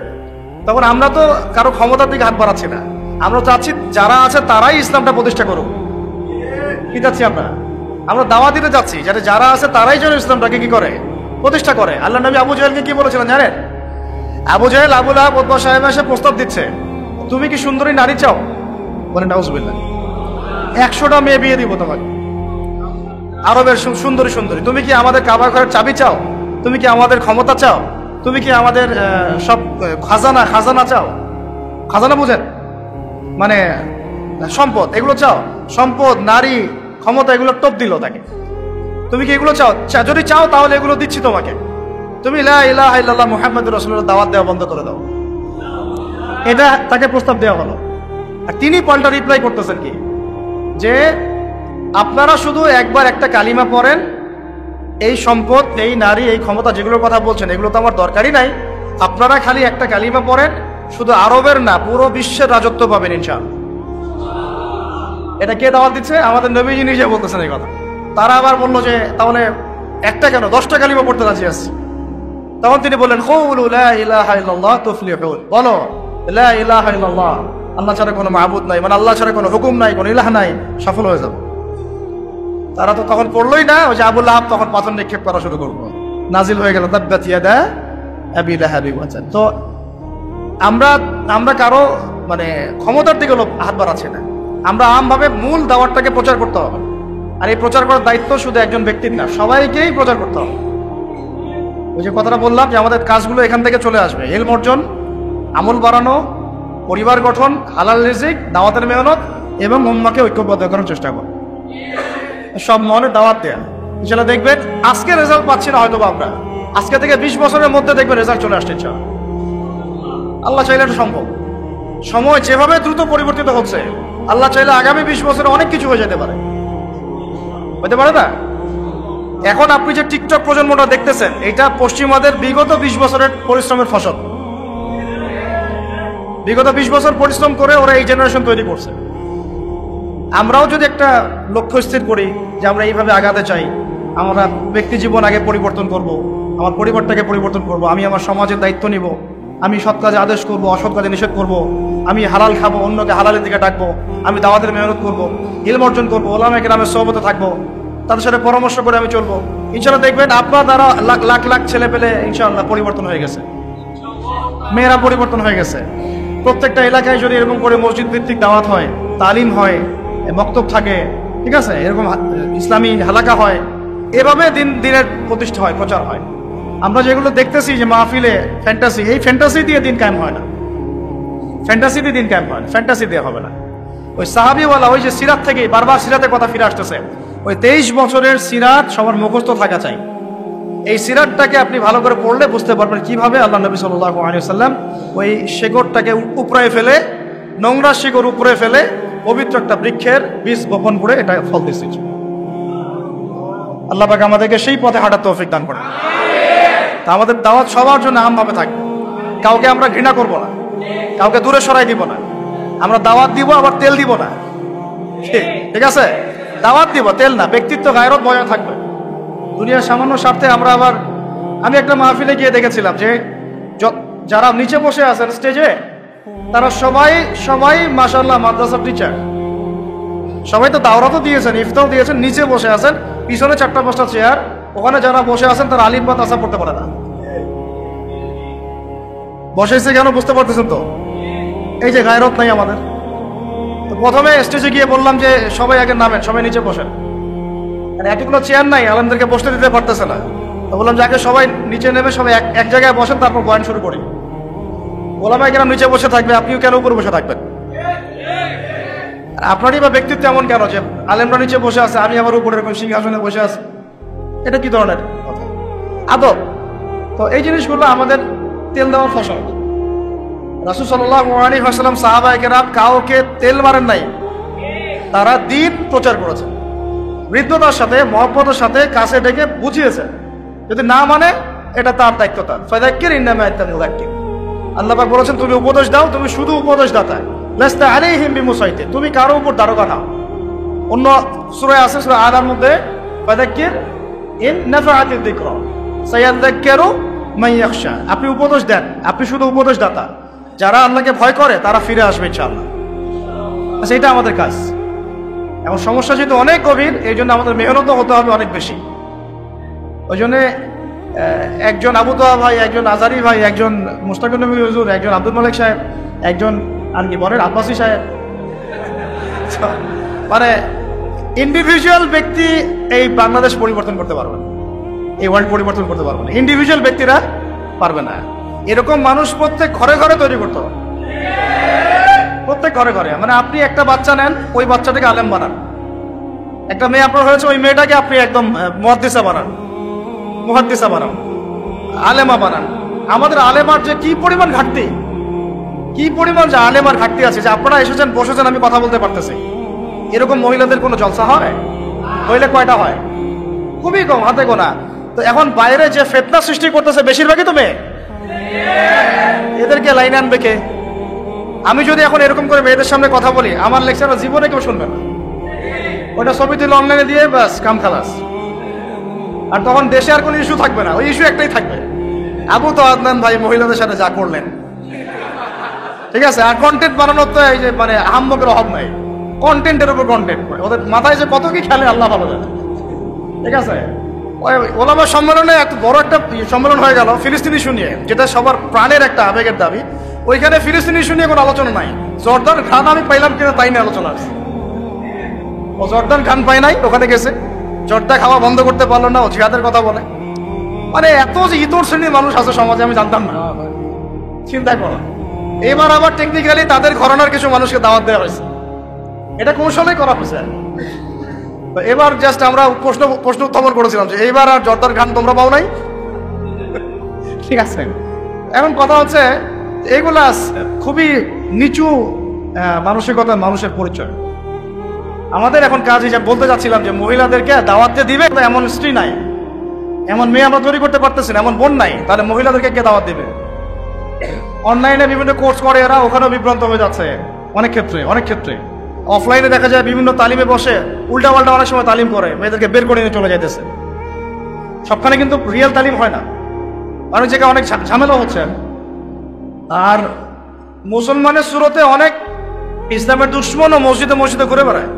তখন আমরা তো কারো ক্ষমতার দিকে হাত বাড়াচ্ছি না, আমরা চাচ্ছি যারা আছে তারাই ইসলামটা প্রতিষ্ঠা করুক। কি চাচ্ছি আমরা দাওয়া দিতে যাচ্ছি যাতে যারা আছে তারাই যেন ইসলামটাকে কি করে, প্রতিষ্ঠা করে। আল্লাহ নবী আবু জাহেলকে কি বলেছিলেন জানেন? আবু জাহেল আবু লাহাব উতবা সাহেব এসে প্রস্তাব দিচ্ছে, তুমি কি সুন্দরী নারী চাও? বলেন নাউজুবিল্লাহ। 100টা মেয়ে বিয়ে দিব তোমাকে, আরবের সুন্দরী। তুমি কি আমাদের কাবা ঘরের চাবি চাও? তুমি কি আমাদের ক্ষমতা চাও? তুমি কি আমাদের সব খাজানা চাও? খাজানা বুঝেন মানে সম্পদ, এগুলো চাও? সম্পদ, নারী, ক্ষমতা, এগুলো টপ দিল তাকে। তুমি কি এগুলো চাও? যদি চাও তাহলে এগুলো দিচ্ছি তোমাকে। তুমি লা ইলাহা ইল্লাল্লাহ মুহাম্মাদুর রাসূলুল্লাহ দাওয়াত দেওয়া বন্ধ করে দাও। এটা তাকে প্রস্তাব দেওয়া হলো। আর তিনি পাল্টা রিপ্লাই করতেছেন কি, যে আপনারা শুধু একবার একটা কালিমা পড়েন, এই সম্পদ, এই নারী, এই ক্ষমতা যেগুলোর কথা বলছেন এগুলো তো আমার দরকারই নাই। আপনারা খালি একটা কালিমা পড়েন, শুধু আরবের না পুরো বিশ্বের রাজত্ব পাবেন ইনশাআল্লাহ। এটা কে দাওয়াত দিচ্ছে? আমাদের নবীজি নিজে বলতেছেন এই কথা। তারা আবার বললো যে তাহলে একটা কেন, 10টা কালিমা পড়তে রাজি আছি। তখন তিনি বললেন, কউলু লা ইলাহা ইল্লাল্লাহ তুফলিহুন, বলো লা ইলাহা ইল্লাল্লাহ, আল্লাহ ছাড়া কোনো মাবুদ নাই, মানে আল্লাহ ছাড়া কোনো হুকুম নাই, কোনো ইলাহ নাই, সফল হয়ে যাবে। তারা তো তখন পড়লোই না, ওই যে আবু লাহাব তখন পাথর নিক্ষেপ করা শুরু করলো, নাজিল হয়ে গেল তাব্বাত ইয়াদা আবি লাহাবি ওয়া তাব। তো আমরা কারো মানে ক্ষমতার দিকে হাত বাড়াচ্ছি না, আমরা আমভাবে মূল দাওয়াতটাকে প্রচার করতে হবে। আর এই প্রচার করার দায়িত্ব শুধু একজন ব্যক্তির না, সবাইকেই প্রচার করতে হবে। ওই যে কথাটা বললাম যে আমাদের কাজগুলো এখান থেকে চলে আসবে, ইলম অর্জন, আমল বাড়ানো, পরিবার গঠন, হালাল রিজিক, দাওয়াতের মেহনত এবং উম্মাহকে ঐক্যবদ্ধ করার চেষ্টা করো, সব মনে দাওয়াত দেয়া। ইনশাআল্লাহ দেখবেন আজকে রেজাল্ট পাচ্ছি না হয়তো আমরা, আজকে থেকে 20 বছরের মধ্যে দেখবেন রেজাল্ট চলে আসছে ইনশাআল্লাহ। আল্লাহ চাইলে এটা সম্ভব। সময় যেভাবে দ্রুত পরিবর্তিত হচ্ছে, আল্লাহ চাইলে আগামী 20 বছরে অনেক কিছু হয়ে যেতে পারে, হতে পারে না? এখন আপনি যে টিকটক প্রজন্মটা দেখতেছেন, এটা পশ্চিমাদের বিগত 20 বছরের পরিশ্রমের ফসল। বিগত 20 বছর পরিশ্রম করে ওরা এই জেনারেশন তৈরি করছে। আমরাও যদি একটা লক্ষ্য স্থির করি যে আমরা এইভাবে আগাতে চাই, আমরা ব্যক্তি জীবন আগে পরিবর্তন করব, আমার পরিবারটাকে পরিবর্তন করব, আমি আমার সমাজের দায়িত্ব নিব, আমি সৎ কাজে আদেশ করব, অসৎ কাজে নিষেধ করব, আমি হালাল খাবো, অন্যকে হালালের দিকে ডাকবো, আমি দাওয়াতের মেহনত করব, ইলম অর্জন করবো, ওলামায়ে কেরামের সোহবতে থাকবো, তাদের সাথে পরামর্শ করে আমি চলবো। ইনশাআল্লাহ দেখবেন আপনার দ্বারা লাখ লাখ ছেলে পেলে ইনশাআল্লাহ পরিবর্তন হয়ে গেছে, মেয়েরা পরিবর্তন হয়ে গেছে। প্রত্যেকটা এলাকায় যদি এরকম করে মসজিদ ভিত্তিক দাওয়াত হয়, তালিম হয়, বক্তব্য থাকে, ঠিক আছে, এরকম ইসলামী হালাকা হয়, এভাবে দিনের প্রতিষ্ঠা হয়, প্রচার হয়। আমরা যেগুলো দেখতেছি যে মাহফিলে ফ্যান্টাসি, এই ফ্যান্টাসি দিয়ে দিন কায়েম হয় না, ফ্যান্টাসি দিয়ে দিন কায়েম হয় না, ফ্যান্টাসি দিয়ে হবে না। ওই সাহাবিওয়ালা, ওই যে সিরাত থেকে বারবার সিরাতের কথা ফিরে আসতেছে, ওই 23 বছরের সিরাত সবার মুখস্থ থাকা চাই। এই সিরাতটাকে আপনি ভালো করে পড়লে বুঝতে পারবেন কিভাবে আল্লাহ নবী সাল্লাল্লাহু আলাইহি ওয়াসাল্লাম ওই শিকড়টাকে উপরে ফেলে, নোংরা শিকড় উপরে ফেলে পবিত্র একটা বৃক্ষের বীজ বপন করে এটা ফল দিচ্ছে। আল্লাহ পাক আমাদেরকে সেই পথে হাঁটার তৌফিক দান করেন। তা আমাদের দাওয়াত সবার জন্য আমভাবে থাকবে, কাউকে আমরা ঘৃণা করব না, কাউকে দূরে সরাই দিব না। আমরা দাওয়াত দিব, আবার তেল দিব না, ঠিক আছে? দাওয়াত দিব, তেল না। ব্যক্তিত্ব গায়রত বজায় থাকবে। দুনিয়ার সামান্য স্বার্থে আমরা আবার, আমি একটা মাহফিলে গিয়ে দেখেছিলাম যে যারা নিচে বসে আছেন স্টেজে, তারা সবাই মাশাআল্লাহ মাদ্রাসার টিচার, সবাই তো দাওরাতও দিয়েছেন, ইফতাও দিয়েছেন, নিচে বসে আছেন, পিছনে 4-5টা চেয়ার, ওখানে যারা বসে আছেন তারা আলিম বা তাসা পড়তে পারে না। বসেছে কেন বুঝতে পারতেছেন তো? এই যে গায়রত নাই আমাদের। তো প্রথমে স্টেজে গিয়ে বললাম যে সবাই আগে নামেন, সবাই নিচে বসেন, মানে এতগুলো চেয়ার নাই, আলেমদেরকে বসতে দিতে পারতেছে না। তো বললাম যে আগে সবাই নিচে নেমে সবাই এক জায়গায় বসেন, তারপর বয়ান শুরু করি। ওলামায়ে কেরাম নিচে বসে থাকবে, আপনিও কেন উপরে বসে থাকবেন? আপনারই বা ব্যক্তিত্ব এমন কেন যে আলেমরা নিচে বসে আছে, আমি আমার উপরে এরকম সিংহাসনে বসে আছি? এটা কি ধরনের কথা? আদব। তো এই জিনিসগুলো আমাদের তেল দেওয়ার ফসল। রাসূল সাল্লাল্লাহু আলাইহি ওয়াসাল্লাম সাহাবায়ে কেরাম কাউকে তেল মারেন নাই, তারা দ্বীন প্রচার করেছেন, হৃদ্যতার সাথে মহব্বতের সাথে কাছে ডেকে বুঝিয়েছেন। যদি না মানে এটা তার দায়িত্ব, তার ফাযাক্কির ইন্নামা আনতা মুযাক্কির। আল্লাহ পাক বলেছেন তুমি উপদেশ দাও, তুমি শুধু উপদেশ দাতা, লাস্তা আলাইহিম বিমুসাইতির, তুমি কারো উপর দারোগা নাও। অন্য সূরা আছে, সূরা আলার মধ্যে ফাযাক্কির ইন নাফাআতিদ যিকরা সায়াযাক্কারু মান ইয়াখশা, আপনি উপদেশ দেন, আপনি শুধু উপদেশ দাতা, যারা আল্লাহকে ভয় করে তারা ফিরে আসবে ইনশাআল্লাহ। আচ্ছা, এটা আমাদের কাজ। এখন সমস্যা যেহেতু অনেক গভীর, এই জন্য আমাদের মেহনত হতে হবে অনেক বেশি। ওই জন্যে একজন আবু তোহা ভাই, একজন আজারি ভাই, একজন মুস্তাকুর নবী হুজুর, একজন আব্দুল মালিক সাহেব, একজন আর কি বলেন আব্বাসী সাহেব, মানে ইন্ডিভিজুয়াল ব্যক্তি এই বাংলাদেশ পরিবর্তন করতে পারবে না, এই ওয়ার্ল্ড পরিবর্তন করতে পারবে না, ইন্ডিভিজুয়াল ব্যক্তিরা পারবে না। এরকম মানুষ প্রত্যেক ঘরে ঘরে তৈরি করতে হবে, প্রত্যেক ঘরে ঘরে। মানে আপনি একটা বাচ্চা নেন, ওই বাচ্চাটাকে আলেম বানান। একটা মেয়ে আপনার হয়েছে, ওই মেয়েটাকে আপনি একদম মুহাদ্দিসা বানান, মুহাদ্দিসা বানান, আলেমা বানান। আমাদের আলেমার যে কি পরিমাণ ঘাটতি, কি পরিমাণ যে আলেমার ঘাটতি আছে, যে আপনারা এসেছেন বসেছেন, আমি কথা বলতে পারতেছি, এরকম মহিলাদের কোনো জলসা হয়? হইলে কয়টা হয়? খুবই কম, হাতে গোনা। তো এখন বাইরে যে ফিতনা সৃষ্টি করতেছে বেশিরভাগই তো মেয়ে, এদেরকে লাইনে আনবে কে? আমি যদি এখন এরকম করে মেয়েদের সামনে কথা বলি, আমার লেকচার জীবনে কেউ শুনবে না, ওটা ছবি তুলে অনলাইনে দিয়ে ব্যাস কাম খালাস। আর তখন দেশে আর কোনো ইস্যু থাকবে না, ওই ইস্যু একটাই থাকবে, আবু তো আদনান ভাই মহিলাদের সাথে যা করলেন। ঠিক আছে, আর কন্টেন্ট বানানোর তো এই যে মানে আহাম্মকের অভাব নাই, কন্টেন্টের উপর কন্টেন্ট, ওদের মাথায় যে কত কি খেলে আল্লাহ ভালো জানে। ঠিক আছে, ওলামা সম্মেলনে এত বড় একটা সম্মেলন হয়ে গেল ফিলিস্তিনি ইস্যু নিয়ে, যেটা সবার প্রাণের একটা আবেগের দাবি। ওইখানে ফিলিস্তিনি ইস্যু নিয়ে কোনো আলোচনা নাই। জর্দান খান আমি পাইলাম কিনা তাই নিয়ে আলোচনা আছে। ও জর্দান খান পাই নাই, ওখানে গেছে, জর্দা খাওয়া বন্ধ করতে পারলো না, ও জিহাদের কথা বলে। মানে এত যে ইতর শ্রেণীর মানুষ আছে সমাজে, আমি জানতাম না। চিন্তা করো, এবার আবার টেকনিক্যালি তাদের ঘরানার কিছু মানুষকে দাওয়াত দেওয়া হয়েছে, এটা কৌশলে করা হয়েছে। এবার জাস্ট আমরা প্রশ্ন উত্থাপন করেছিলাম যে এইবার আর জর্দার খান তোমরা পাও নাই? ঠিক আছে, এখন কথা হচ্ছে এগুলা খুবই নিচু মানসিকতার মানুষের পরিচয়। আমাদের এখন কাজ হিসাবে বলতে যাচ্ছিলাম যে মহিলাদেরকে দাওয়াত দিয়ে দিবে, এমন স্ত্রী নাই, এমন মেয়ে আমরা তৈরি করতে পারতেছি না, এমন বোন নাই, তাহলে মহিলাদেরকে কে দাওয়াত দিবে? অনলাইনে বিভিন্ন কোর্স করে এরা, ওখানেও বিভ্রান্ত হয়ে যাচ্ছে অনেক ক্ষেত্রে। অফলাইনে দেখা যায় বিভিন্ন তালিমে বসে উল্টা পাল্টা অনেক সময় তালিম করে, মেয়েদেরকে বের করে নিয়ে চলে যাইতেছে। সবখানে কিন্তু রিয়েল তালিম হয় না, অনেক জায়গায় অনেক ঝামেলা হচ্ছে। আর মুসলমানের সুরতে অনেক ইসলামের দুশ্মন ও মসজিদে ঘুরে বেড়ায়,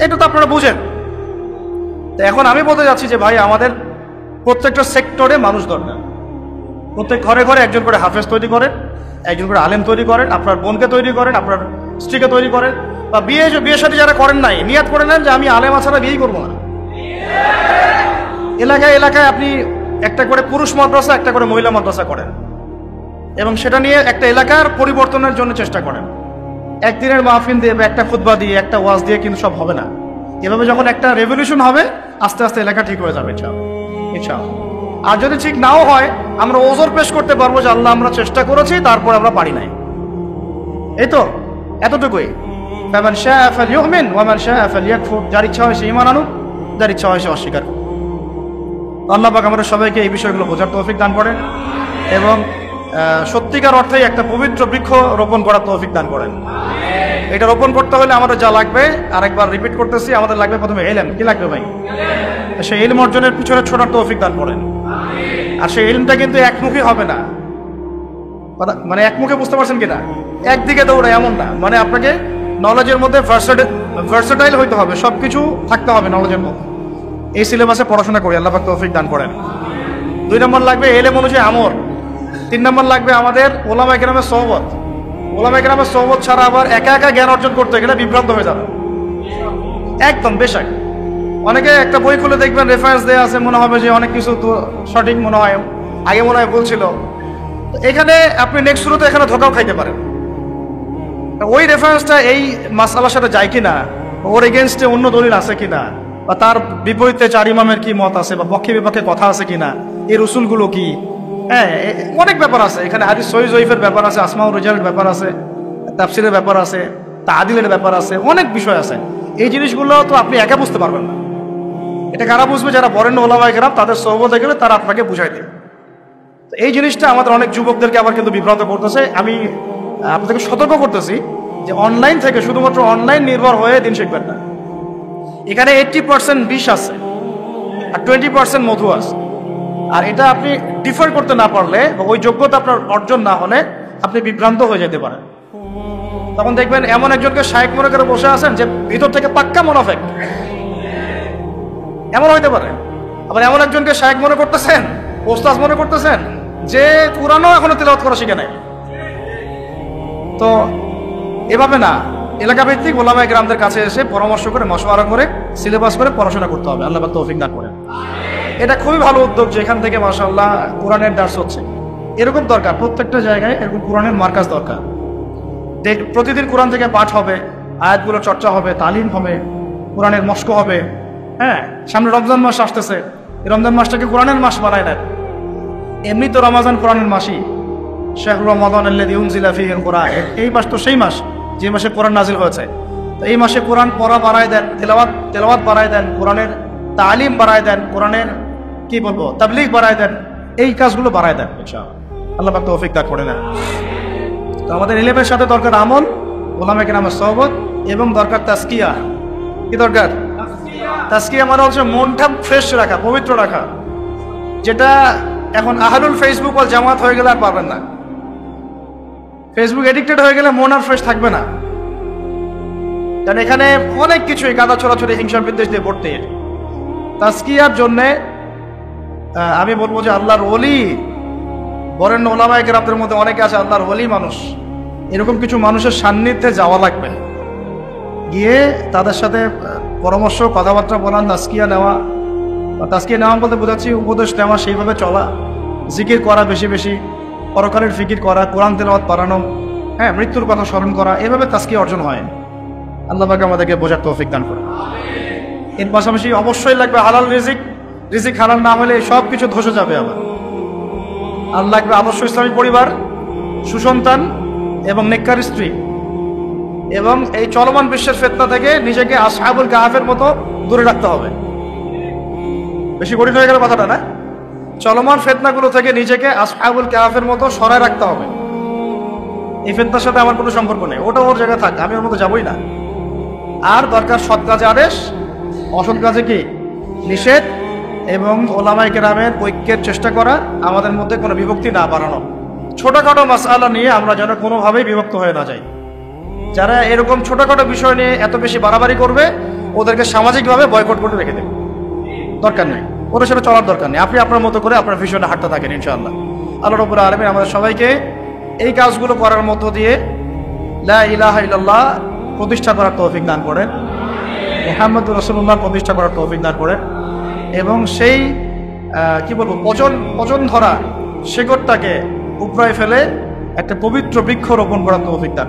এটা তো আপনারা বুঝেন। তো এখন আমি বলতে যাচ্ছি যে ভাই, আমাদের প্রত্যেকটা সেক্টরে মানুষ দরকার। প্রত্যেক ঘরে ঘরে একজন করে হাফেজ তৈরি করেন, একজন করে আলেম তৈরি করেন, আপনার বোনকে তৈরি করেন, আপনার স্ত্রীকে তৈরি করেন, বা বিয়ের সাথে যারা করেন নাই নিয়াত করে নেন যে আমি আলেমা ছাড়া বিয়েই করবো না। এলাকায় আপনি একটা করে পুরুষ মাদ্রাসা, একটা করে মহিলা মাদ্রাসা করেন, এবং সেটা নিয়ে একটা এলাকার পরিবর্তনের জন্য চেষ্টা করেন। একদিনের মাহফিল দিয়ে বা একটা খুতবা দিয়ে, একটা ওয়াজ দিয়ে কিন্তু সব হবে না। এভাবে যখন একটা রেভলিউশন হবে, আস্তে আস্তে এলাকা ঠিক হয়ে যাবে ইনশাআল্লাহ। আর যদি ঠিক নাও হয়, আমরা ওজোর পেশ করতে পারবো যে আল্লাহ আমরা চেষ্টা করেছি, তারপর আমরা পারি নাই। এই তো এতটুকুই। ফামান শাআ ফালইউমিন ওয়া মান শাআ ফালইয়াকফুর, যার ইচ্ছা হয় সে ঈমান আনুক, যার ইচ্ছা হয় সে অস্বীকার করুক। আল্লাহ পাক আমাদের সবাইকে এই বিষয়গুলো বোঝার তৌফিক দান করেন, এবং সত্যিকার অর্থেই একটা পবিত্র বৃক্ষ রোপণ করার তৌফিক দান করেন। এটা রোপণ করতে হলে আমাদের যা লাগবে, আরেকবার রিপিট করতেছি, আমাদের লাগবে প্রথমে ইলম। কি লাগবে ভাই? সেই ইলম অর্জনের পিছনে ছোটার তৌফিক দান করেন। আর সেই ইলমটা কিন্তু একমুখী হবে না, মানে একমুখে বুঝতে পারছেন কিনা, একদিকে দৌড়ায় এমন না। মানে আপনাকে নলেজের মধ্যে ভার্সেটাইল হইতে হবে, সবকিছু থাকতে হবে নলেজের মধ্যে। এই সিলেবাসে পড়াশোনা করি, আল্লাহ পাক তৌফিক দান করেন। 2 নম্বর লাগবে ইলম অনুযায়ী আমল। 3 নম্বর লাগবে আমাদের ওলামায়ে কেরামের সোহবত, ওলামায়ে কেরামের সোহবত ছাড়া আবার একা একা জ্ঞান অর্জন করতে গেলে বিভ্রান্ত হয়ে যাবে একদম বেশক। অনেকে একটা বই খুলে দেখবেন রেফারেন্স দেওয়া আছে, মনে হবে যে অনেক কিছু তো সঠিক মনে হয়, আগে মনে হয় বলছিল। এখানে আপনি নেক্সট শুরুতে এখানে ধোকাও খাইতে পারেন। ওই রেফারেন্সটা এই মাসআলার সাথে যায় কিনা, ওর এগেনস্টে অন্য দলিল আছে কিনা, বা তার বিপরীতে চার ইমামের কি মত আছে, বা পক্ষে বিপক্ষে কথা আছে কিনা, এর উসুলগুলো কি, হ্যাঁ অনেক ব্যাপার আছে এখানে। হাদিস সহিহ জয়ীফের ব্যাপার আছে, আসমাউর রিজালের ব্যাপার আছে, তাফসিরের ব্যাপার আছে, তাআদিলের ব্যাপার আছে, অনেক বিষয় আছে। এই জিনিসগুলো তো আপনি একা বুঝতে পারবেন না। এটা কারা বুঝবে? যারা বরেণ্য ওলামায়ে কেরাম, তাদের সোহবতে গেলে তারা আপনাকে বুঝাই দেবে। তো এই জিনিসটা আমাদের অনেক যুবকদেরকে আবার কিন্তু বিভ্রান্ত করতেছে। আমি আপনাদেরকে সতর্ক করতেছি যে অনলাইন থেকে শুধুমাত্র অনলাইন নির্ভর হয়ে দিন শিখবেন না। এখানে 80% বিষ আছে আর 20% মধু আছে। আর এটা আপনি ডিফার করতে না পারলে, ওই যোগ্যতা আপনার অর্জন না হলে আপনি বিভ্রান্ত হয়ে যেতে পারেন। তখন দেখবেন এমন একজনকে শায়েখ মনে করে বসে আছেন যে ভিতর থেকে পাক্কা মুনাফিক, এমন হইতে পারে। আবার এমন একজনকে শায়েখ মনে করতেছেন, ওস্তাদ মনে করতেছেন, যে কুরআনও এখনো তেলাওয়াত করা শিখে নাই। তো এভাবে না, এলাকা ভিত্তিক ওলামায়ে কেরামদের কাছে এসে পরামর্শ করে, মশওয়ারা করে, সিলেবাস করে পড়াশোনা করতে হবে। আল্লাহ পাক তৌফিক দান করেন। এটা খুবই ভালো উদ্যোগ যে এখান থেকে মাশাআল্লাহ কোরআনের দার্স হচ্ছে। এরকম দরকার, প্রত্যেকটা জায়গায় এরকম কোরআনের মার্কাজ দরকার। প্রতিদিন কোরআন থেকে পাঠ হবে, আয়াতগুলো চর্চা হবে, তালিম হবে, কোরআনের মস্ক হবে। হ্যাঁ, সামনে রমজান মাস আসতেছে, এই রমজান মাসটাকে কোরআনের মাস বানায় নেন। এমনি তো রমাজান কোরআনের মাসই, শাহরু রমাদান আল্লাযী উনজিলা ফীহিল কুরআন, এই মাস তো সেই মাস যে মাসে কোরআন নাজিল হয়েছে। তো এই মাসে কোরআন পড়া বাড়ায় দেন, তেলাওয়াত বাড়ায় দেন, কোরআনের তালিম বাড়ায় দেন, কোরআনের কি বলবো তাবলীগ বাড়ায় দেন, এই কাজগুলো বাড়ায় দেন ইনশাআল্লাহ। আল্লাহ পাক তৌফিক দান করেন। তো আমাদের ইলমের সাথে দরকার আমল, ওলামায়ে কেরামের সোহবত, এবং দরকার তাজকিয়া। কি দরকার? তাজকিয়া মানে হচ্ছে মনটা ফ্রেশ রাখা, পবিত্র রাখা, যেটা এখন আহলুল ফেসবুক ওয়াল জামাত হয়ে গেলে আর পারবেন না। ফেসবুক এডিক্টেড হয়ে গেলে মন আর ফ্রেশ থাকবে না। কারণ এখানে অনেক কিছুই কাদা ছড়াছড়ি, হিংসা বিদ্বেষ দিয়ে ভর্তি। তাজকিয়ার জন্যে আমি বলবো যে আল্লাহর ওলি, বরেণ্য ওলামায়ে কেরামদের মধ্যে অনেকে আছে আল্লাহর ওলি মানুষ, এরকম কিছু মানুষের সান্নিধ্যে যাওয়া লাগবে, গিয়ে তাদের সাথে পরামর্শ, কথাবার্তা বলা, তাজকিয়া নেওয়া। তাজকিয়া নেওয়া বলতে বোঝাচ্ছি উপদেশ নেওয়া, সেইভাবে চলা, জিকির করা বেশি বেশি, পরকালের ফিকির করা, কোরআন তেলাওয়াত পড়ানো, হ্যাঁ মৃত্যুর কথা স্মরণ করা, এভাবে তাজকিয়া অর্জন হয়। আল্লাহ পাক আমাদেরকে বোঝার তৌফিক দান করে। এর পাশাপাশি অবশ্যই লাগবে হালাল রিজিক। রিজিক হালাল না হলে সব কিছু ধসে যাবে। আবার আল্লাহ লাগবে আদর্শ ইসলামী পরিবার, সুসন্তান এবং নেককার স্ত্রী, এবং এই চলমান বিশ্বের ফিতনা থেকে নিজেকে আসহাবুল কাহাফের মতো দূরে রাখতে হবে। বেশি কঠিন হয়ে গেল কথাটা না? চলমান ফিতনাগুলো থেকে নিজেকে আসহাবুল কাহাফের মতো সরায় রাখতে হবে। এই ফিতনার সাথে আমার কোনো সম্পর্ক নেই, ওটা ওর জায়গায় থাক, আমি ওর মতো যাবই না। আর দরকার সৎ কাজে আদেশ, অসৎ কাজে কি নিষেধ, এবং ওলামায়ে কেরামের ঐক্যের চেষ্টা করা, আমাদের মধ্যে কোনো বিভক্তি না বাড়ানো। ছোটখাটো মাসআলা নিয়ে আমরা যেন কোনোভাবেই বিভক্ত হয়ে না যাই। যারা এরকম ছোটখাটো বিষয় নিয়ে এত বেশি বাড়াবাড়ি করবে, ওদেরকে সামাজিকভাবে বয়কট করে রেখে দেবে, দরকার নেই, ওদের সাথে চলার দরকার নেই। আপনি আপনার মতো করে আপনার ভিশনে হাঁটতে থাকেন ইনশাআল্লাহ। আল্লাহ রাব্বুল আলামিন আমাদের সবাইকে এই কাজগুলো করার মধ্য দিয়ে লা ইলাহা ইল্লাল্লাহ প্রতিষ্ঠা করার তৌফিক দান করেন, মুহাম্মদুর রাসূলুল্লাহ প্রতিষ্ঠা করার তৌফিক দান করেন, এবং সেই কি বলবো পচন ধরা শেকড়টাকে উপড়ায় ফেলে একটা পবিত্র বৃক্ষ রোপণ করার তৌফিক দান।